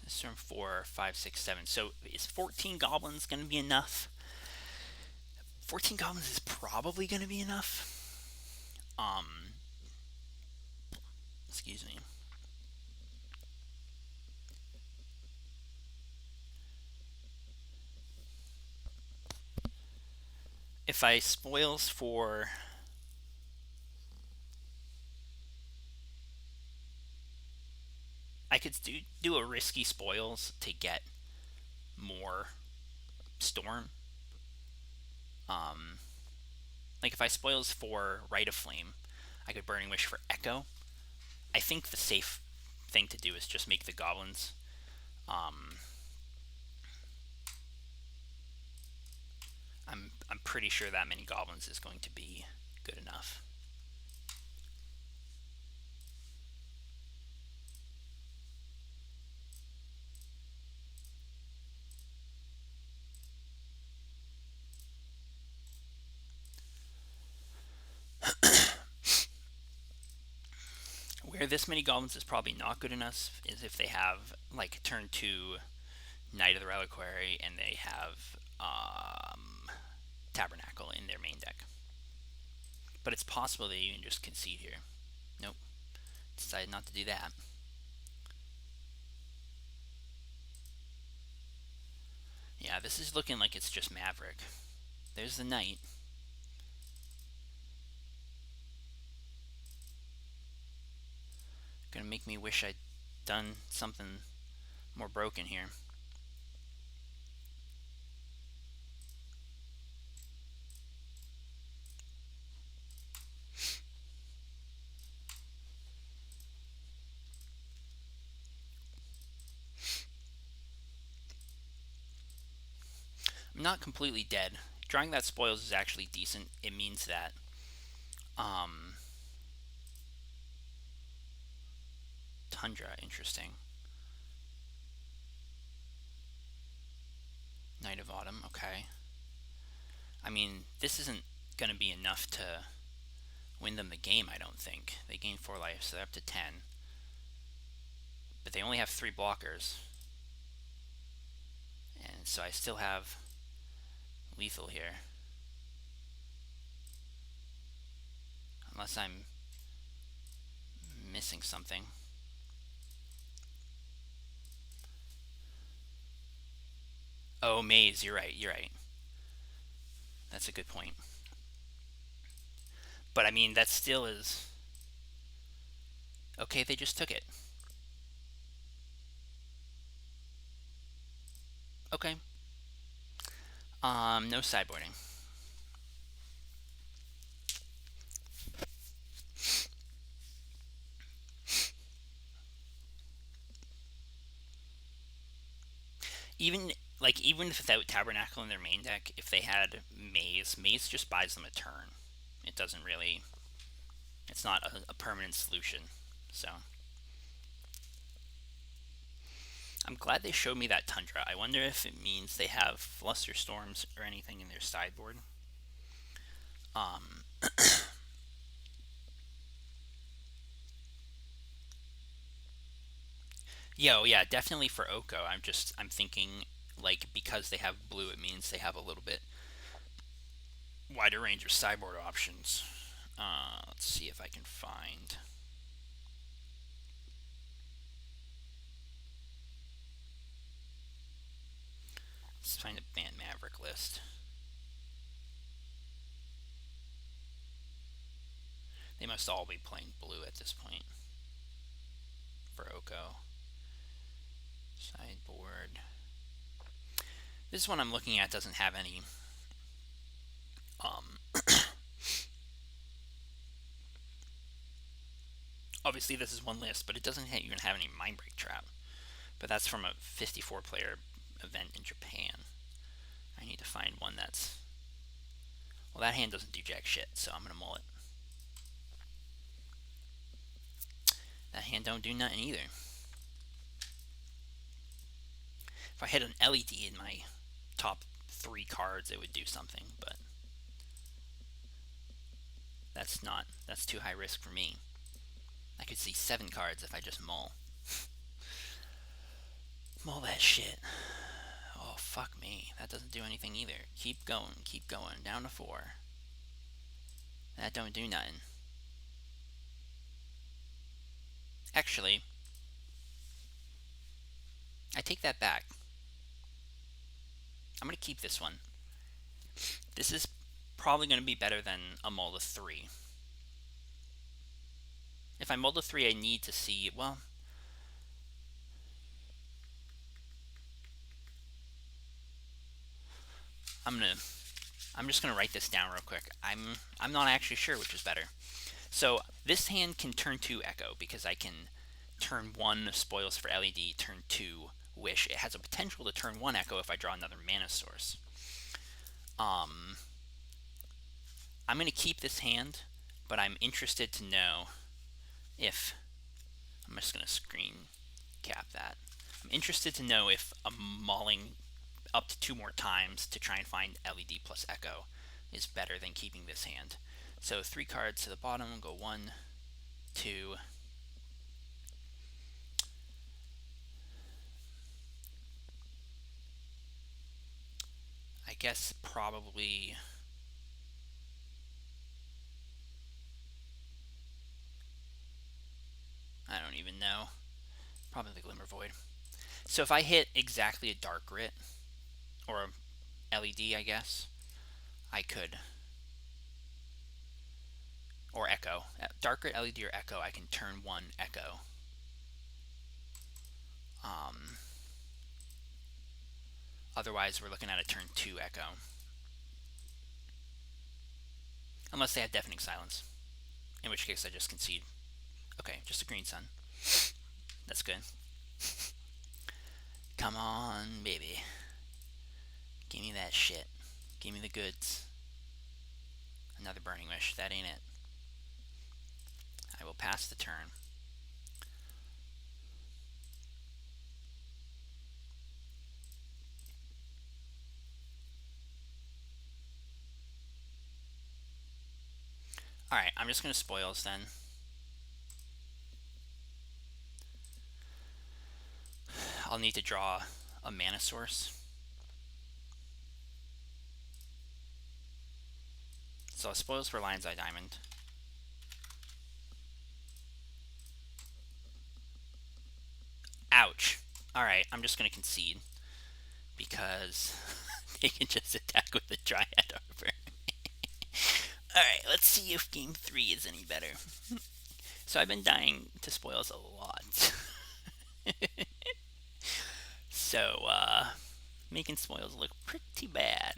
This is from 4, 5, 6, 7. So is 14 goblins going to be enough? 14 goblins is probably going to be enough. Excuse me. If I spoils for, I could do a risky spoils to get more storm. Like if I spoils for Rite of Flame, I could Burning Wish for Echo. I think the safe thing to do is just make the goblins. Um, I'm pretty sure that many goblins is going to be good enough. Where this many goblins is probably not good enough is if they have like turn 2 Knight of the Reliquary and they have Tabernacle in their main deck. But it's possible that you can just concede here. Nope. Decided not to do that. Yeah, this is looking like it's just Maverick. There's the Knight. Gonna make me wish I'd done something more broken here. I'm not completely dead. Drawing that spoils is actually decent. It means that um, Tundra, interesting. Night of Autumn, okay. I mean, this isn't going to be enough to win them the game, I don't think. They gain 4 life, so they're up to 10. But they only have 3 blockers. And so I still have lethal here. Unless I'm missing something. Oh, Maze, you're right, you're right. That's a good point. But I mean, that still is... Okay, they just took it. Okay. No sideboarding. Even without Tabernacle in their main deck, if they had Maze just buys them a turn. It doesn't really... It's not a permanent solution. So... I'm glad they showed me that Tundra. I wonder if it means they have Flusterstorms or anything in their sideboard. Um, yeah, definitely for Oko. I'm thinking like because they have blue, it means they have a little bit wider range of sideboard options. Let's see if I can find. Let's find a Band Maverick list. They must all be playing blue at this point for Oko. Sideboard. This one I'm looking at doesn't have any. Obviously, this is one list, but it doesn't even have any Mindbreak Trap. But that's from a 54-player event in Japan. I need to find one that's... Well, that hand doesn't do jack shit, so I'm going to mull it. That hand don't do nothing either. If I had an LED in my top 3 cards, it would do something, but that's too high risk for me. I could see 7 cards if I just mull. Mull that shit. Oh, fuck me. That doesn't do anything either. Keep going. Down to 4. That don't do nothing. Actually, I take that back. I'm going to keep this one. This is probably going to be better than a mull of 3. If I mull of 3, I need to see... Well... I'm I'm just gonna write this down real quick. I'm not actually sure which is better. So this hand can turn 2 Echo because I can turn 1 Spoils for LED, turn 2 Wish. It has a potential to turn 1 Echo if I draw another mana source. I'm going to keep this hand, but I'm interested to know if... I'm just going to screen cap that. I'm interested to know if I'm mauling up to 2 more times to try and find LED plus Echo is better than keeping this hand. So 3 cards to the bottom, go 1, 2... I guess probably... I don't even know. Probably the Glimmer Void. So if I hit exactly a Dark Grit, or LED, I guess, I could... Or Echo. Dark Grit, LED, or Echo, I can turn 1 Echo. Otherwise, we're looking at a turn 2 Echo. Unless they have Deafening Silence. In which case, I just concede. Okay, just a Green Sun. That's good. Come on, baby. Give me that shit. Give me the goods. Another Burning Wish. That ain't it. I will pass the turn. Alright, I'm just going to Spoils then. I'll need to draw a mana source. So Spoils for Lion's Eye Diamond. Ouch. Alright, I'm just going to concede. Because they can just attack with the Dryad Arbor. Alright, let's see if game 3 is any better. So I've been dying to Spoils a lot. So, making Spoils look pretty bad.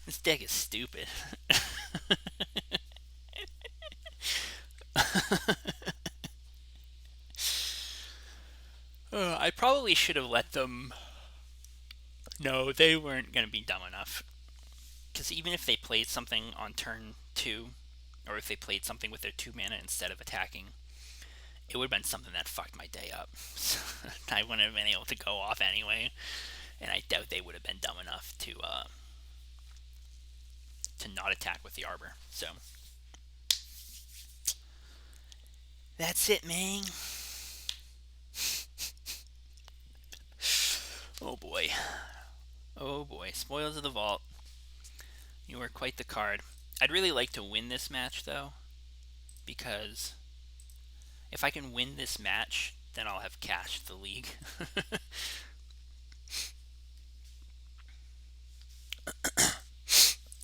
This deck is stupid. I probably should have let them... No, they weren't going to be dumb enough. Because even if they played something on turn 2, or if they played something with their 2 mana instead of attacking, it would have been something that fucked my day up. So I wouldn't have been able to go off anyway. And I doubt they would have been dumb enough to not attack with the Arbor. So that's it, man. Oh boy. Oh boy. Spoils of the Vault. You are quite the card. I'd really like to win this match, though, because if I can win this match, then I'll have cashed the league.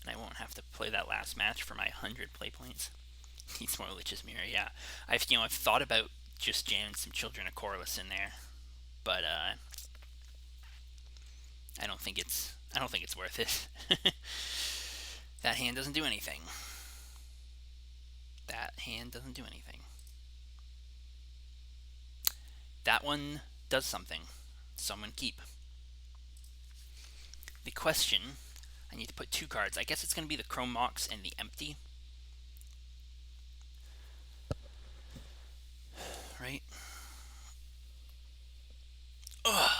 And I won't have to play that last match for my 100 play points. Needs more Lich's Mirror, yeah. I've thought about just jamming some Children of Corliss in there, but I don't think it's worth it. That hand doesn't do anything. That hand doesn't do anything. That one does something. Someone keep. The question, I need to put 2 cards. I guess it's going to be the Chrome Mox and the Empty. Right? Ugh.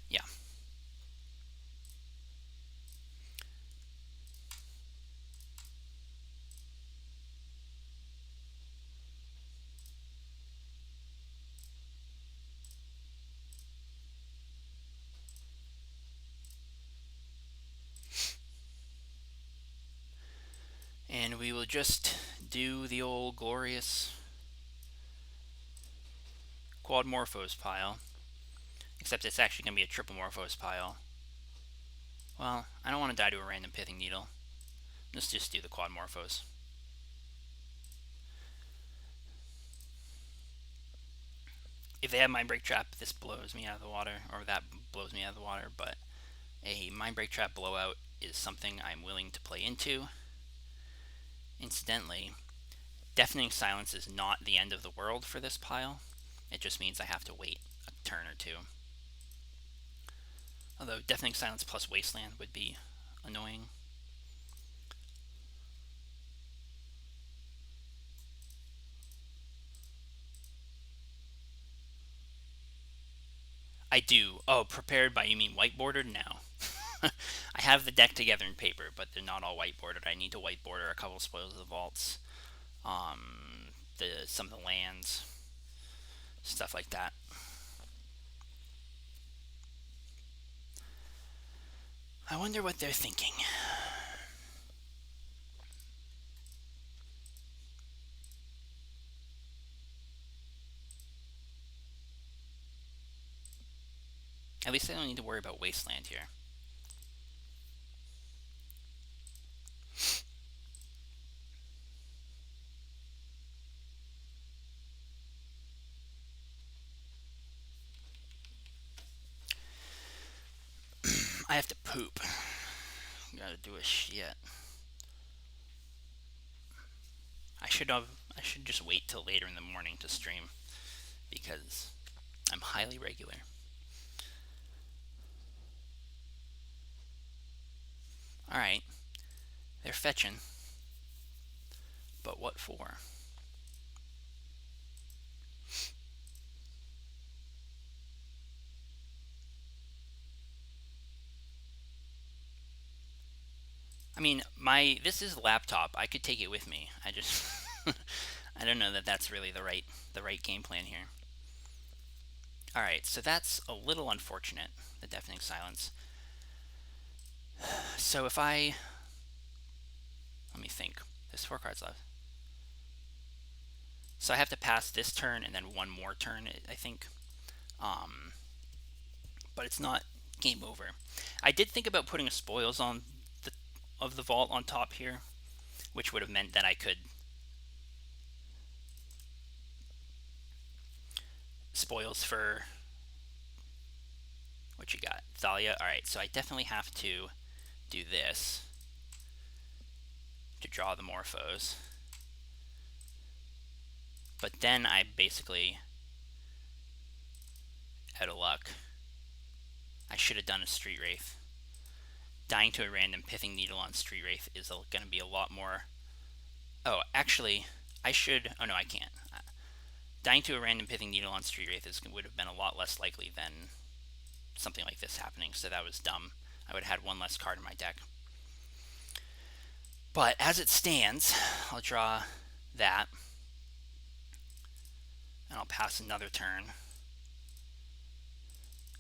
Yeah. And we will just do the old glorious Quad Morphos pile. Except it's actually going to be a Triple Morphos pile. Well, I don't want to die to a random Pithing Needle. Let's just do the Quad Morphos. If they have Mind Break Trap, this blows me out of the water, or that blows me out of the water, but a Mind Break Trap blowout is something I'm willing to play into. Incidentally, Deafening Silence is not the end of the world for this pile. It just means I have to wait a turn or two. Although Deafening Silence plus Wasteland would be annoying. I do. Oh, prepared by you mean whiteboarded? No. I have the deck together in paper, but they're not all whiteboarded. I need to whiteboard a couple spoils of the vaults, some of the lands, stuff like that. I wonder what they're thinking. At least I don't need to worry about Wasteland here. I have to poop. Gotta do a shit. I should just wait till later in the morning to stream because I'm highly regular. Alright, they're fetching. But what for? I mean, this is a laptop. I could take it with me. I just I don't know that that's really the right game plan here. All right, so that's a little unfortunate, the Deafening Silence. So if I let me think. There's 4 cards left. So I have to pass this turn and then one more turn, I think. But it's not game over. I did think about putting a spoils on the vault on top here, which would have meant that I could spoils for what you got, Thalia. All right, so I definitely have to do this to draw the Morphos. But then I basically out of luck. I should have done a Street Wraith. Dying to a random Pithing Needle on Street Wraith is going to be a lot more. Oh, actually, I should. Oh no, I can't. Dying to a random Pithing Needle on Street Wraith would have been a lot less likely than something like this happening, so that was dumb. I would have had one less card in my deck. But as it stands, I'll draw that, and I'll pass another turn.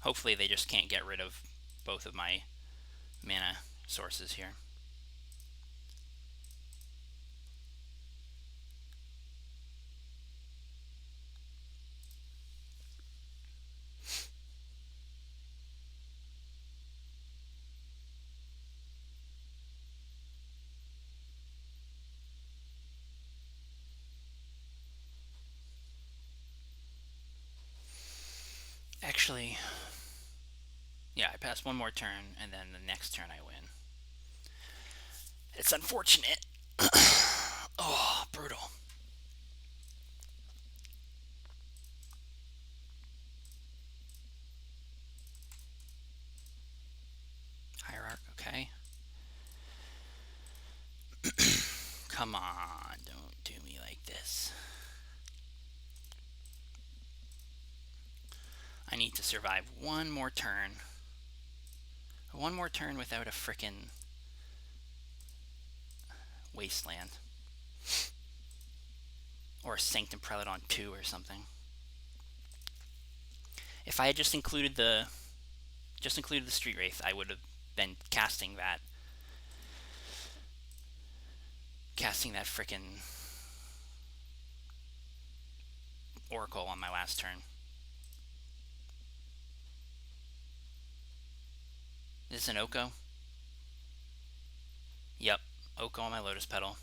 Hopefully they just can't get rid of both of my mana sources here. Actually, yeah, I pass one more turn, and then the next turn I win. It's unfortunate. Oh, brutal. Hierarch, okay. Come on, don't do me like this. I need to survive one more turn. One more turn without a frickin' wasteland. Or a Sanctum Prelate on 2 or something. If I had just included the Street Wraith, I would have been casting that frickin' Oracle on my last turn. Is this an Oko? Yep. Oko on my Lotus Petal.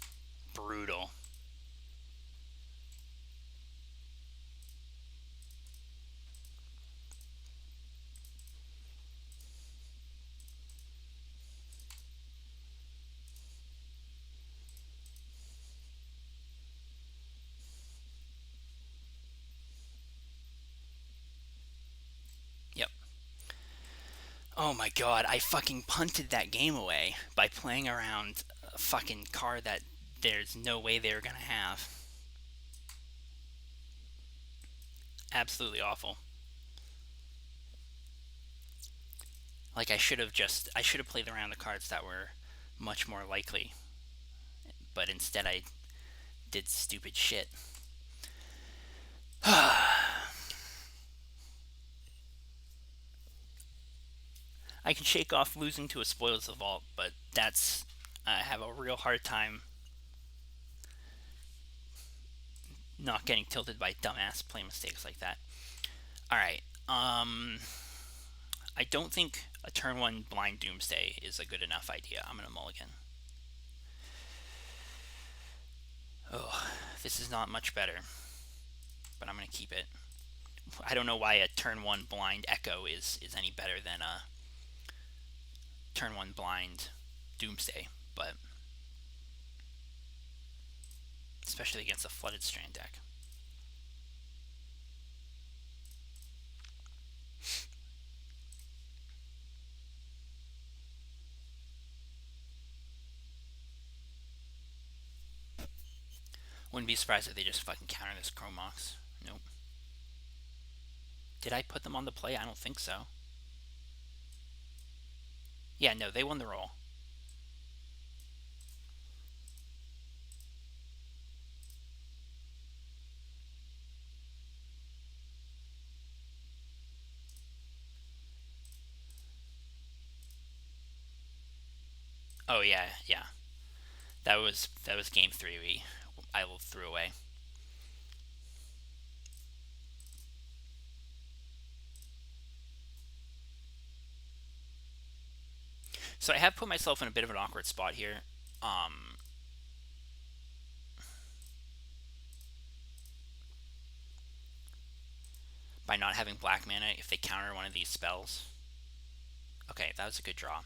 Brutal. Yep. Oh my god, I fucking punted that game away by playing around a fucking card that there's no way they were gonna have. Absolutely awful. Like I should have played around the cards that were much more likely, but instead I did stupid shit. I can shake off losing to a Spoils of the Vault, but I have a real hard time not getting tilted by dumbass play mistakes like that. All right. I don't think a turn one blind Doomsday is a good enough idea. I'm gonna mulligan. Oh, this is not much better, but I'm gonna keep it. I don't know why a turn one blind Echo is any better than a turn one blind Doomsday, but especially against a flooded strand deck. Wouldn't be surprised if they just fucking counter this Chromox. Nope. Did I put them on the play? I don't think so. Yeah, no, they won the roll. Oh yeah, yeah. That was game three. I threw away. So I have put myself in a bit of an awkward spot here. Um, by not having black mana if they counter one of these spells. Okay, that was a good draw.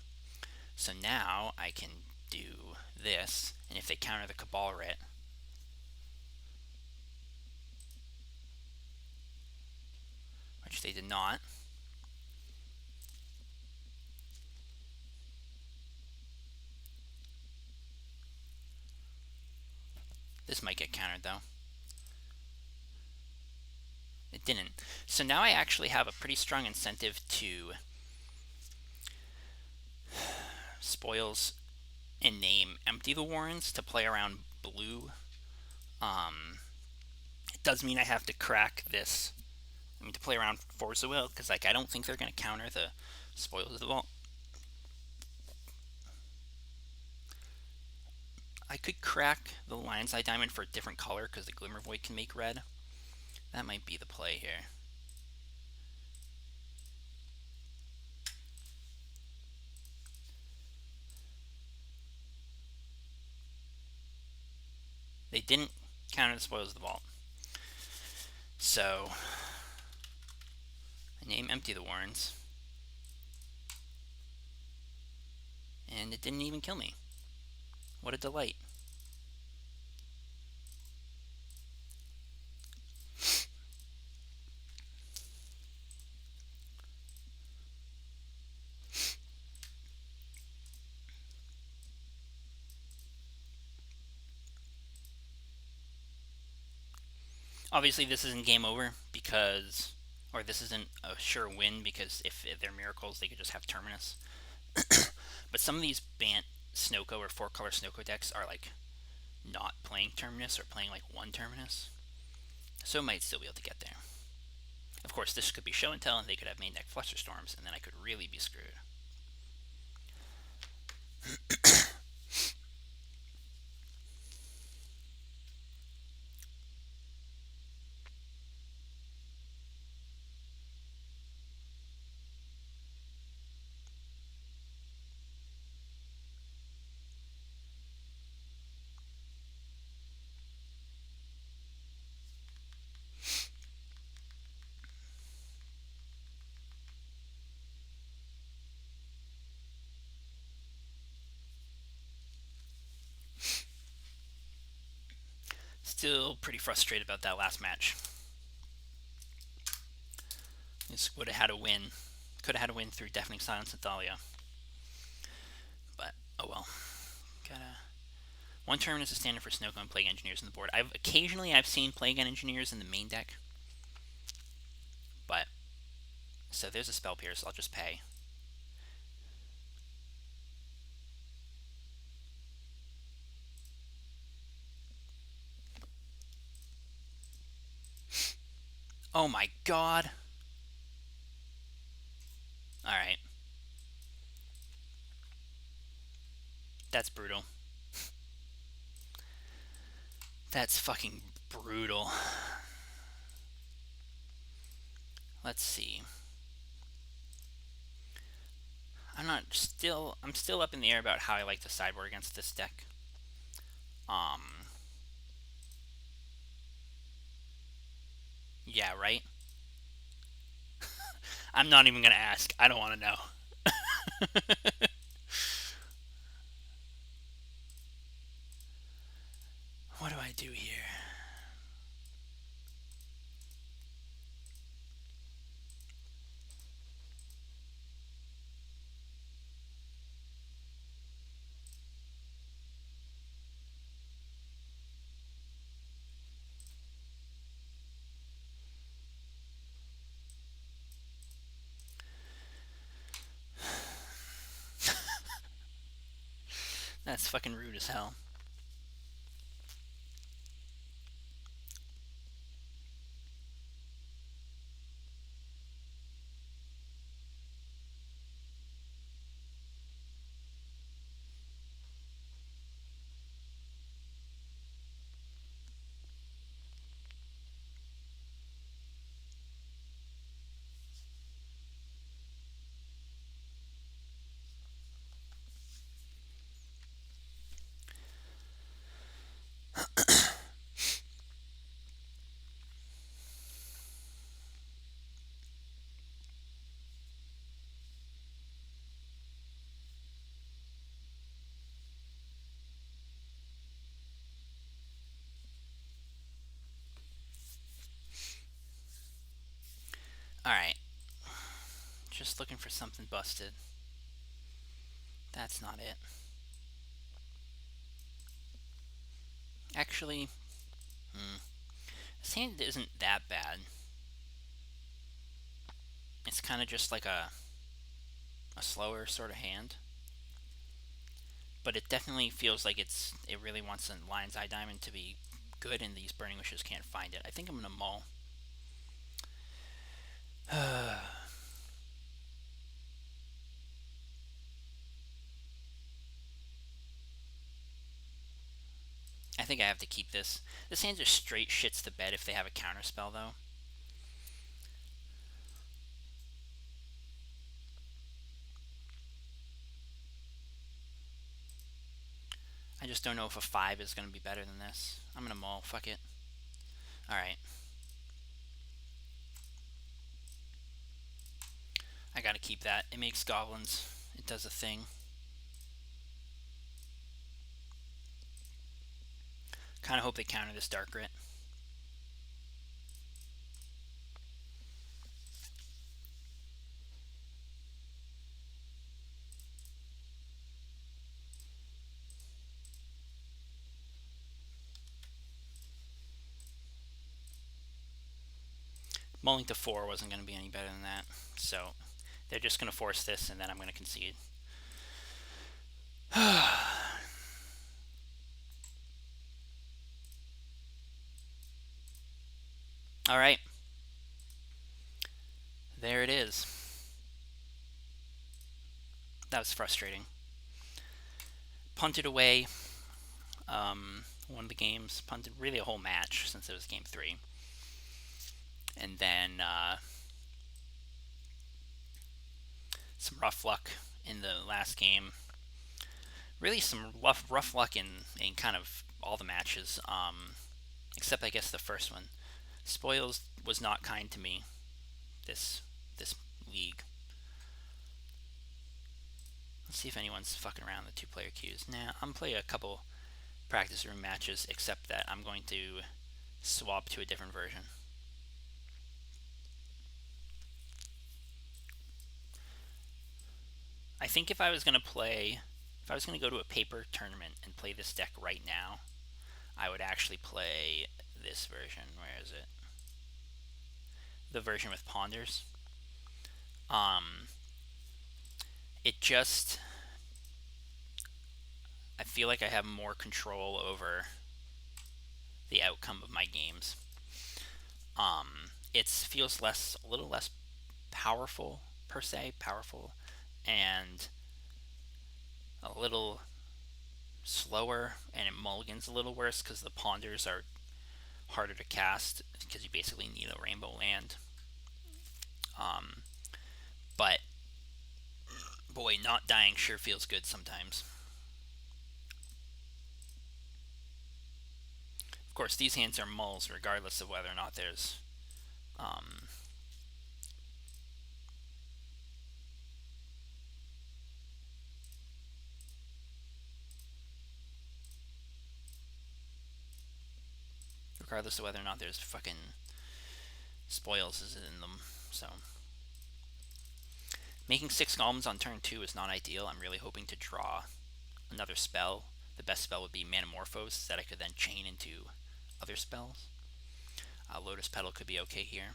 So now I can do this, and if they counter the Cabal Writ, which they did not, this might get countered though. It didn't. So now I actually have a pretty strong incentive to spoils and name empty the Warrens to play around blue. It does mean I have to crack this. I mean to play around Forza Will because like I don't think they're going to counter the spoils of the vault. I could crack the Lion's Eye Diamond for a different color because the Glimmer Void can make red. That might be the play here. They didn't counter the spoils of the vault. So I name empty the Warrens. And it didn't even kill me. What a delight. Obviously, this isn't game over because, or this isn't a sure win because if they're miracles, they could just have Terminus. But some of these Bant Snoko or four color Snoko decks are like not playing Terminus or playing like one Terminus. So it might still be able to get there. Of course, this could be show and tell, and they could have main deck Flusterstorms, and then I could really be screwed. Still pretty frustrated about that last match. This would have had a win. Could have had a win through Deafening Silence and Thalia. But, oh well. Gotta... One tournament is a standard for Snowcone and Plague Engineers on the board. I've seen Plague Engineers in the main deck. But, so there's a Spell Pierce. I'll just pay. Oh my god. Alright. That's brutal. That's fucking brutal. Let's see. I'm still up in the air about how I like to sideboard against this deck. Yeah, right? I'm not even gonna ask. I don't want to know. What do I do here? That's fucking rude as hell. Alright. Just looking for something busted. That's not it. Actually, this hand isn't that bad. It's kind of just like a slower sort of hand. But it definitely feels like it really wants a Lion's Eye Diamond to be good, and these Burning Wishes can't find it. I think I'm gonna mull. I think I have to keep this. This hand just straight shits the bed if they have a counterspell, though. I just don't know if a 5 is going to be better than this. I'm going to mull. Fuck it. Alright. I gotta keep that. It makes goblins. It does a thing. Kind of hope they counter this Dark Grit. Mulling to 4 wasn't going to be any better than that. So they're just going to force this, and then I'm going to concede. Alright. There it is. That was frustrating. Punted away one of the games. Punted really a whole match since it was game 3. And then some rough luck in the last game. Really some rough luck in kind of all the matches, except I guess the first one. Spoils was not kind to me this league. Let's see if anyone's fucking around the 2-player queues. Nah, I'm playing a couple practice room matches, except that I'm going to swap to a different version. I think if I was going to play, if I was going to go to a paper tournament and play this deck right now, I would actually play this version. Where is it? The version with ponders. Um, it just, I feel like I have more control over the outcome of my games. It feels a little less powerful per se, and a little slower, and it mulligans a little worse because the ponders are harder to cast because you basically need a rainbow land. Um, but boy, not dying sure feels good sometimes. Of course, these hands are mulls regardless of whether or not there's um, regardless of whether or not there's fucking spoils in them. So making 6 golems on turn 2 is not ideal. I'm really hoping to draw another spell. The best spell would be Manamorphose that I could then chain into other spells. Lotus Petal could be okay here.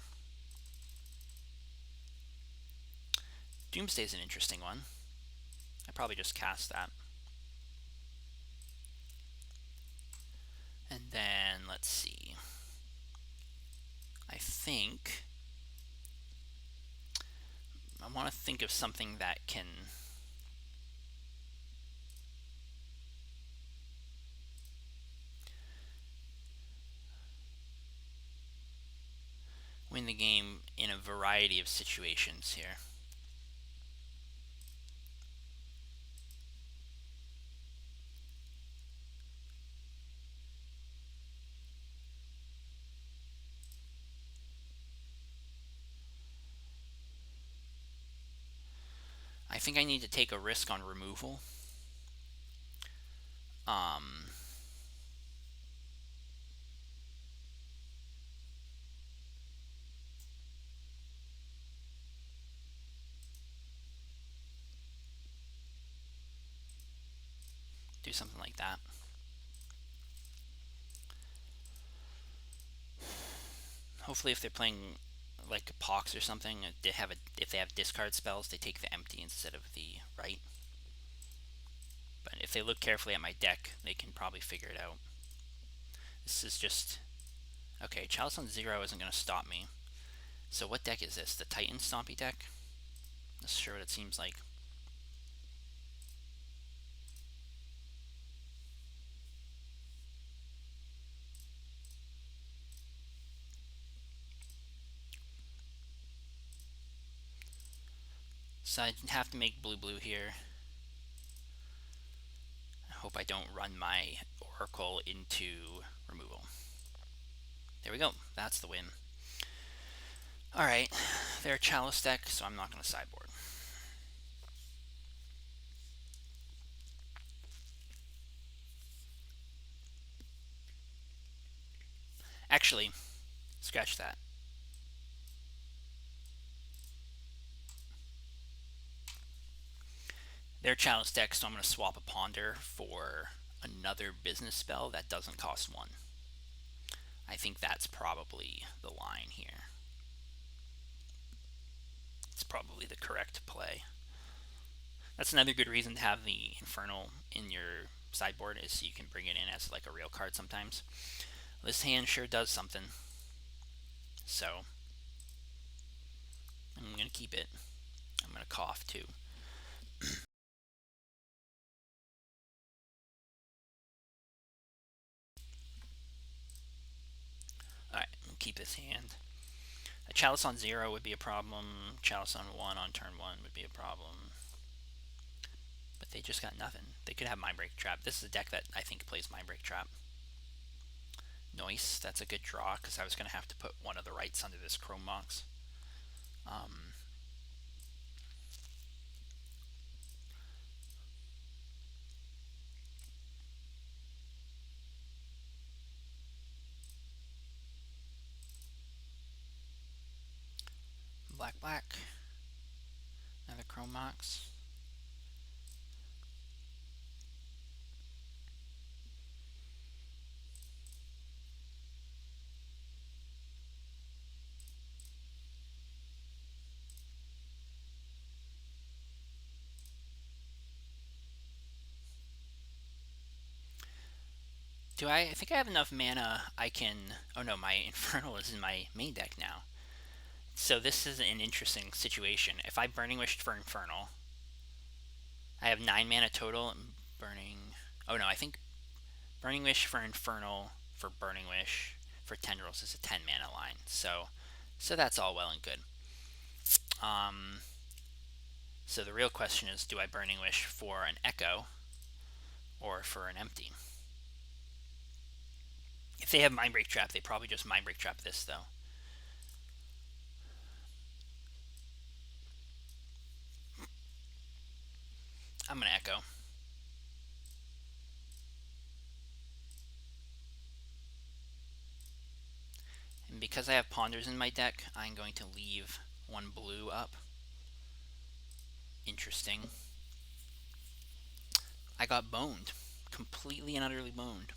Doomsday is an interesting one. I probably just cast that. And then, let's see. I think I want to think of something that can win the game in a variety of situations here. I think I need to take a risk on removal. Um, do something like that. Hopefully, if they're playing like a Pox or something, if they have discard spells, they take the empty instead of the right. But if they look carefully at my deck, they can probably figure it out. This is just okay. Chalice on 0 isn't going to stop me. So what deck is this? The Titan Stompy deck? That's sure what it seems like. So I have to make blue here. I hope I don't run my Oracle into removal. There we go. That's the win. Alright, they're a Chalice deck, so I'm not going to sideboard. Actually, scratch that. They're a Chalice deck, so I'm going to swap a Ponder for another business spell that doesn't cost 1. I think that's probably the line here. It's probably the correct play. That's another good reason to have the Infernal in your sideboard, is so you can bring it in as like a real card sometimes. This hand sure does something. So I'm going to keep it. I'm going to cough too. Alright, keep this hand. A Chalice on 0 would be a problem. Chalice on 1 on turn 1 would be a problem. But they just got nothing. They could have Mindbreak Trap. This is a deck that I think plays Mindbreak Trap. Noise, that's a good draw, because I was going to have to put one of the rights under this Chrome Mox. Mox. I think I have enough mana. I can. Oh no, my Infernal is in my main deck now. So this is an interesting situation. If I Burning Wished for Infernal, I have 9 mana total. Burning. Oh no, I think Burning Wish for Infernal for Burning Wish for Tendrils is a 10 mana line. So that's all well and good. Um, so the real question is, do I Burning Wish for an Echo or for an Empty? If they have Mindbreak Trap, they probably just Mindbreak Trap this though. I'm gonna Echo. And because I have Ponders in my deck, I'm going to leave one blue up. Interesting. I got boned. Completely and utterly boned.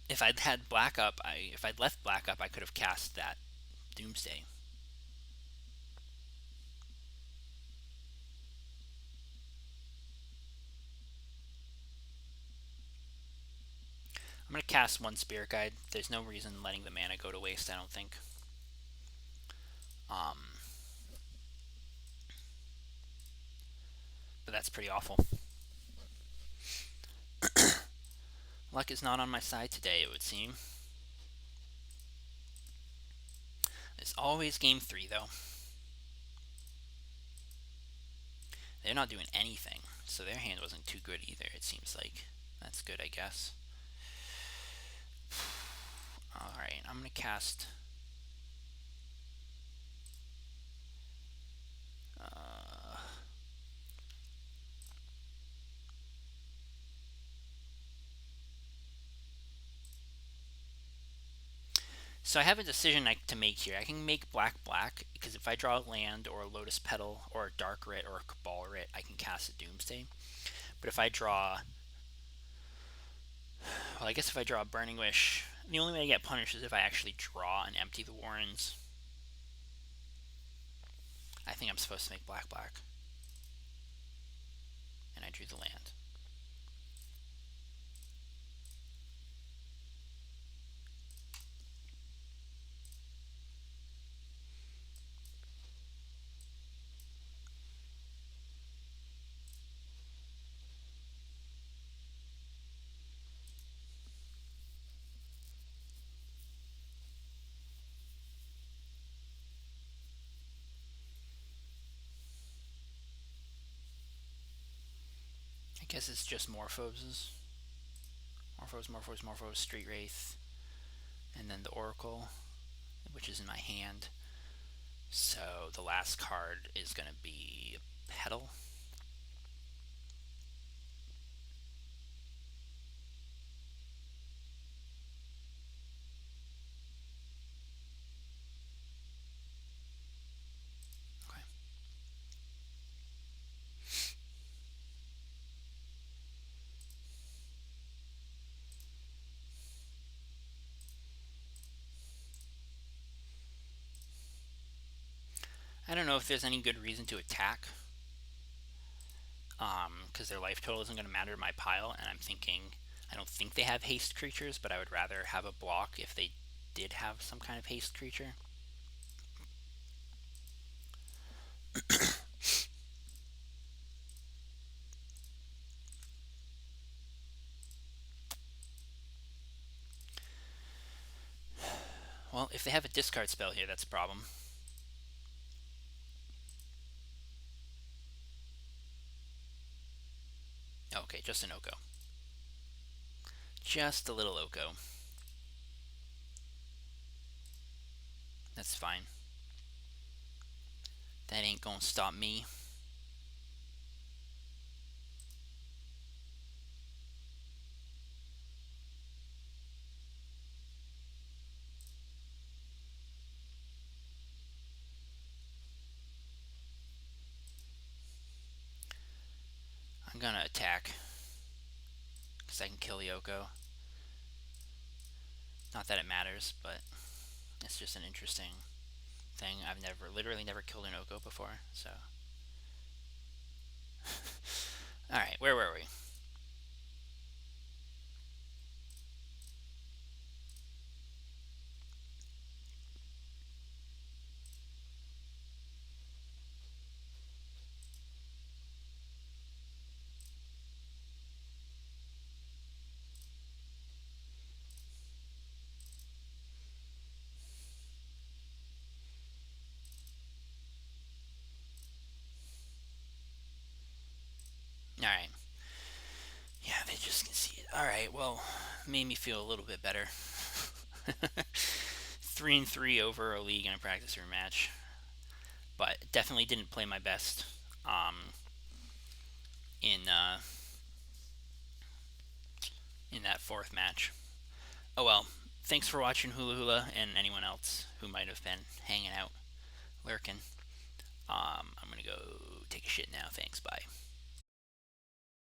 If I'd had black up, if I'd left black up, I could have cast that Doomsday. I'm going to cast one Spirit Guide. There's no reason letting the mana go to waste, I don't think. But that's pretty awful. Luck is not on my side today, it would seem. It's always game 3, though. They're not doing anything, so their hand wasn't too good either, it seems like. That's good, I guess. Alright, I'm going to cast... So I have a decision to make here. I can make black, because if I draw a land or a Lotus Petal or a Dark Writ or a Cabal Writ, I can cast a Doomsday. But if I draw... Well, I guess if I draw a Burning Wish, the only way I get punished is if I actually draw and empty the Warrens. I think I'm supposed to make black. And I drew the land. I guess it's just Morphoses. Morphos, Street Wraith. And then the Oracle, which is in my hand. So the last card is going to be Petal. Okay. I don't know if there's any good reason to attack. Because their life total isn't going to matter to my pile, and I'm thinking, I don't think they have haste creatures, but I would rather have a block if they did have some kind of haste creature. Well, if they have a discard spell here, that's a problem. Okay, just an Oko. Just a little Oko. That's fine. That ain't gonna stop me. I'm gonna attack because I can kill Yoko. Not that it matters, but it's just an interesting thing. I've literally never killed an Oko before, so. Alright, where were we? Alright. Yeah, they just conceded. Alright, well, made me feel a little bit better. 3-3 over a league and a practice room match. But definitely didn't play my best in in that fourth match. Oh well. Thanks for watching, Hula Hula, and anyone else who might have been hanging out, lurking. I'm gonna go take a shit now. Thanks. Bye.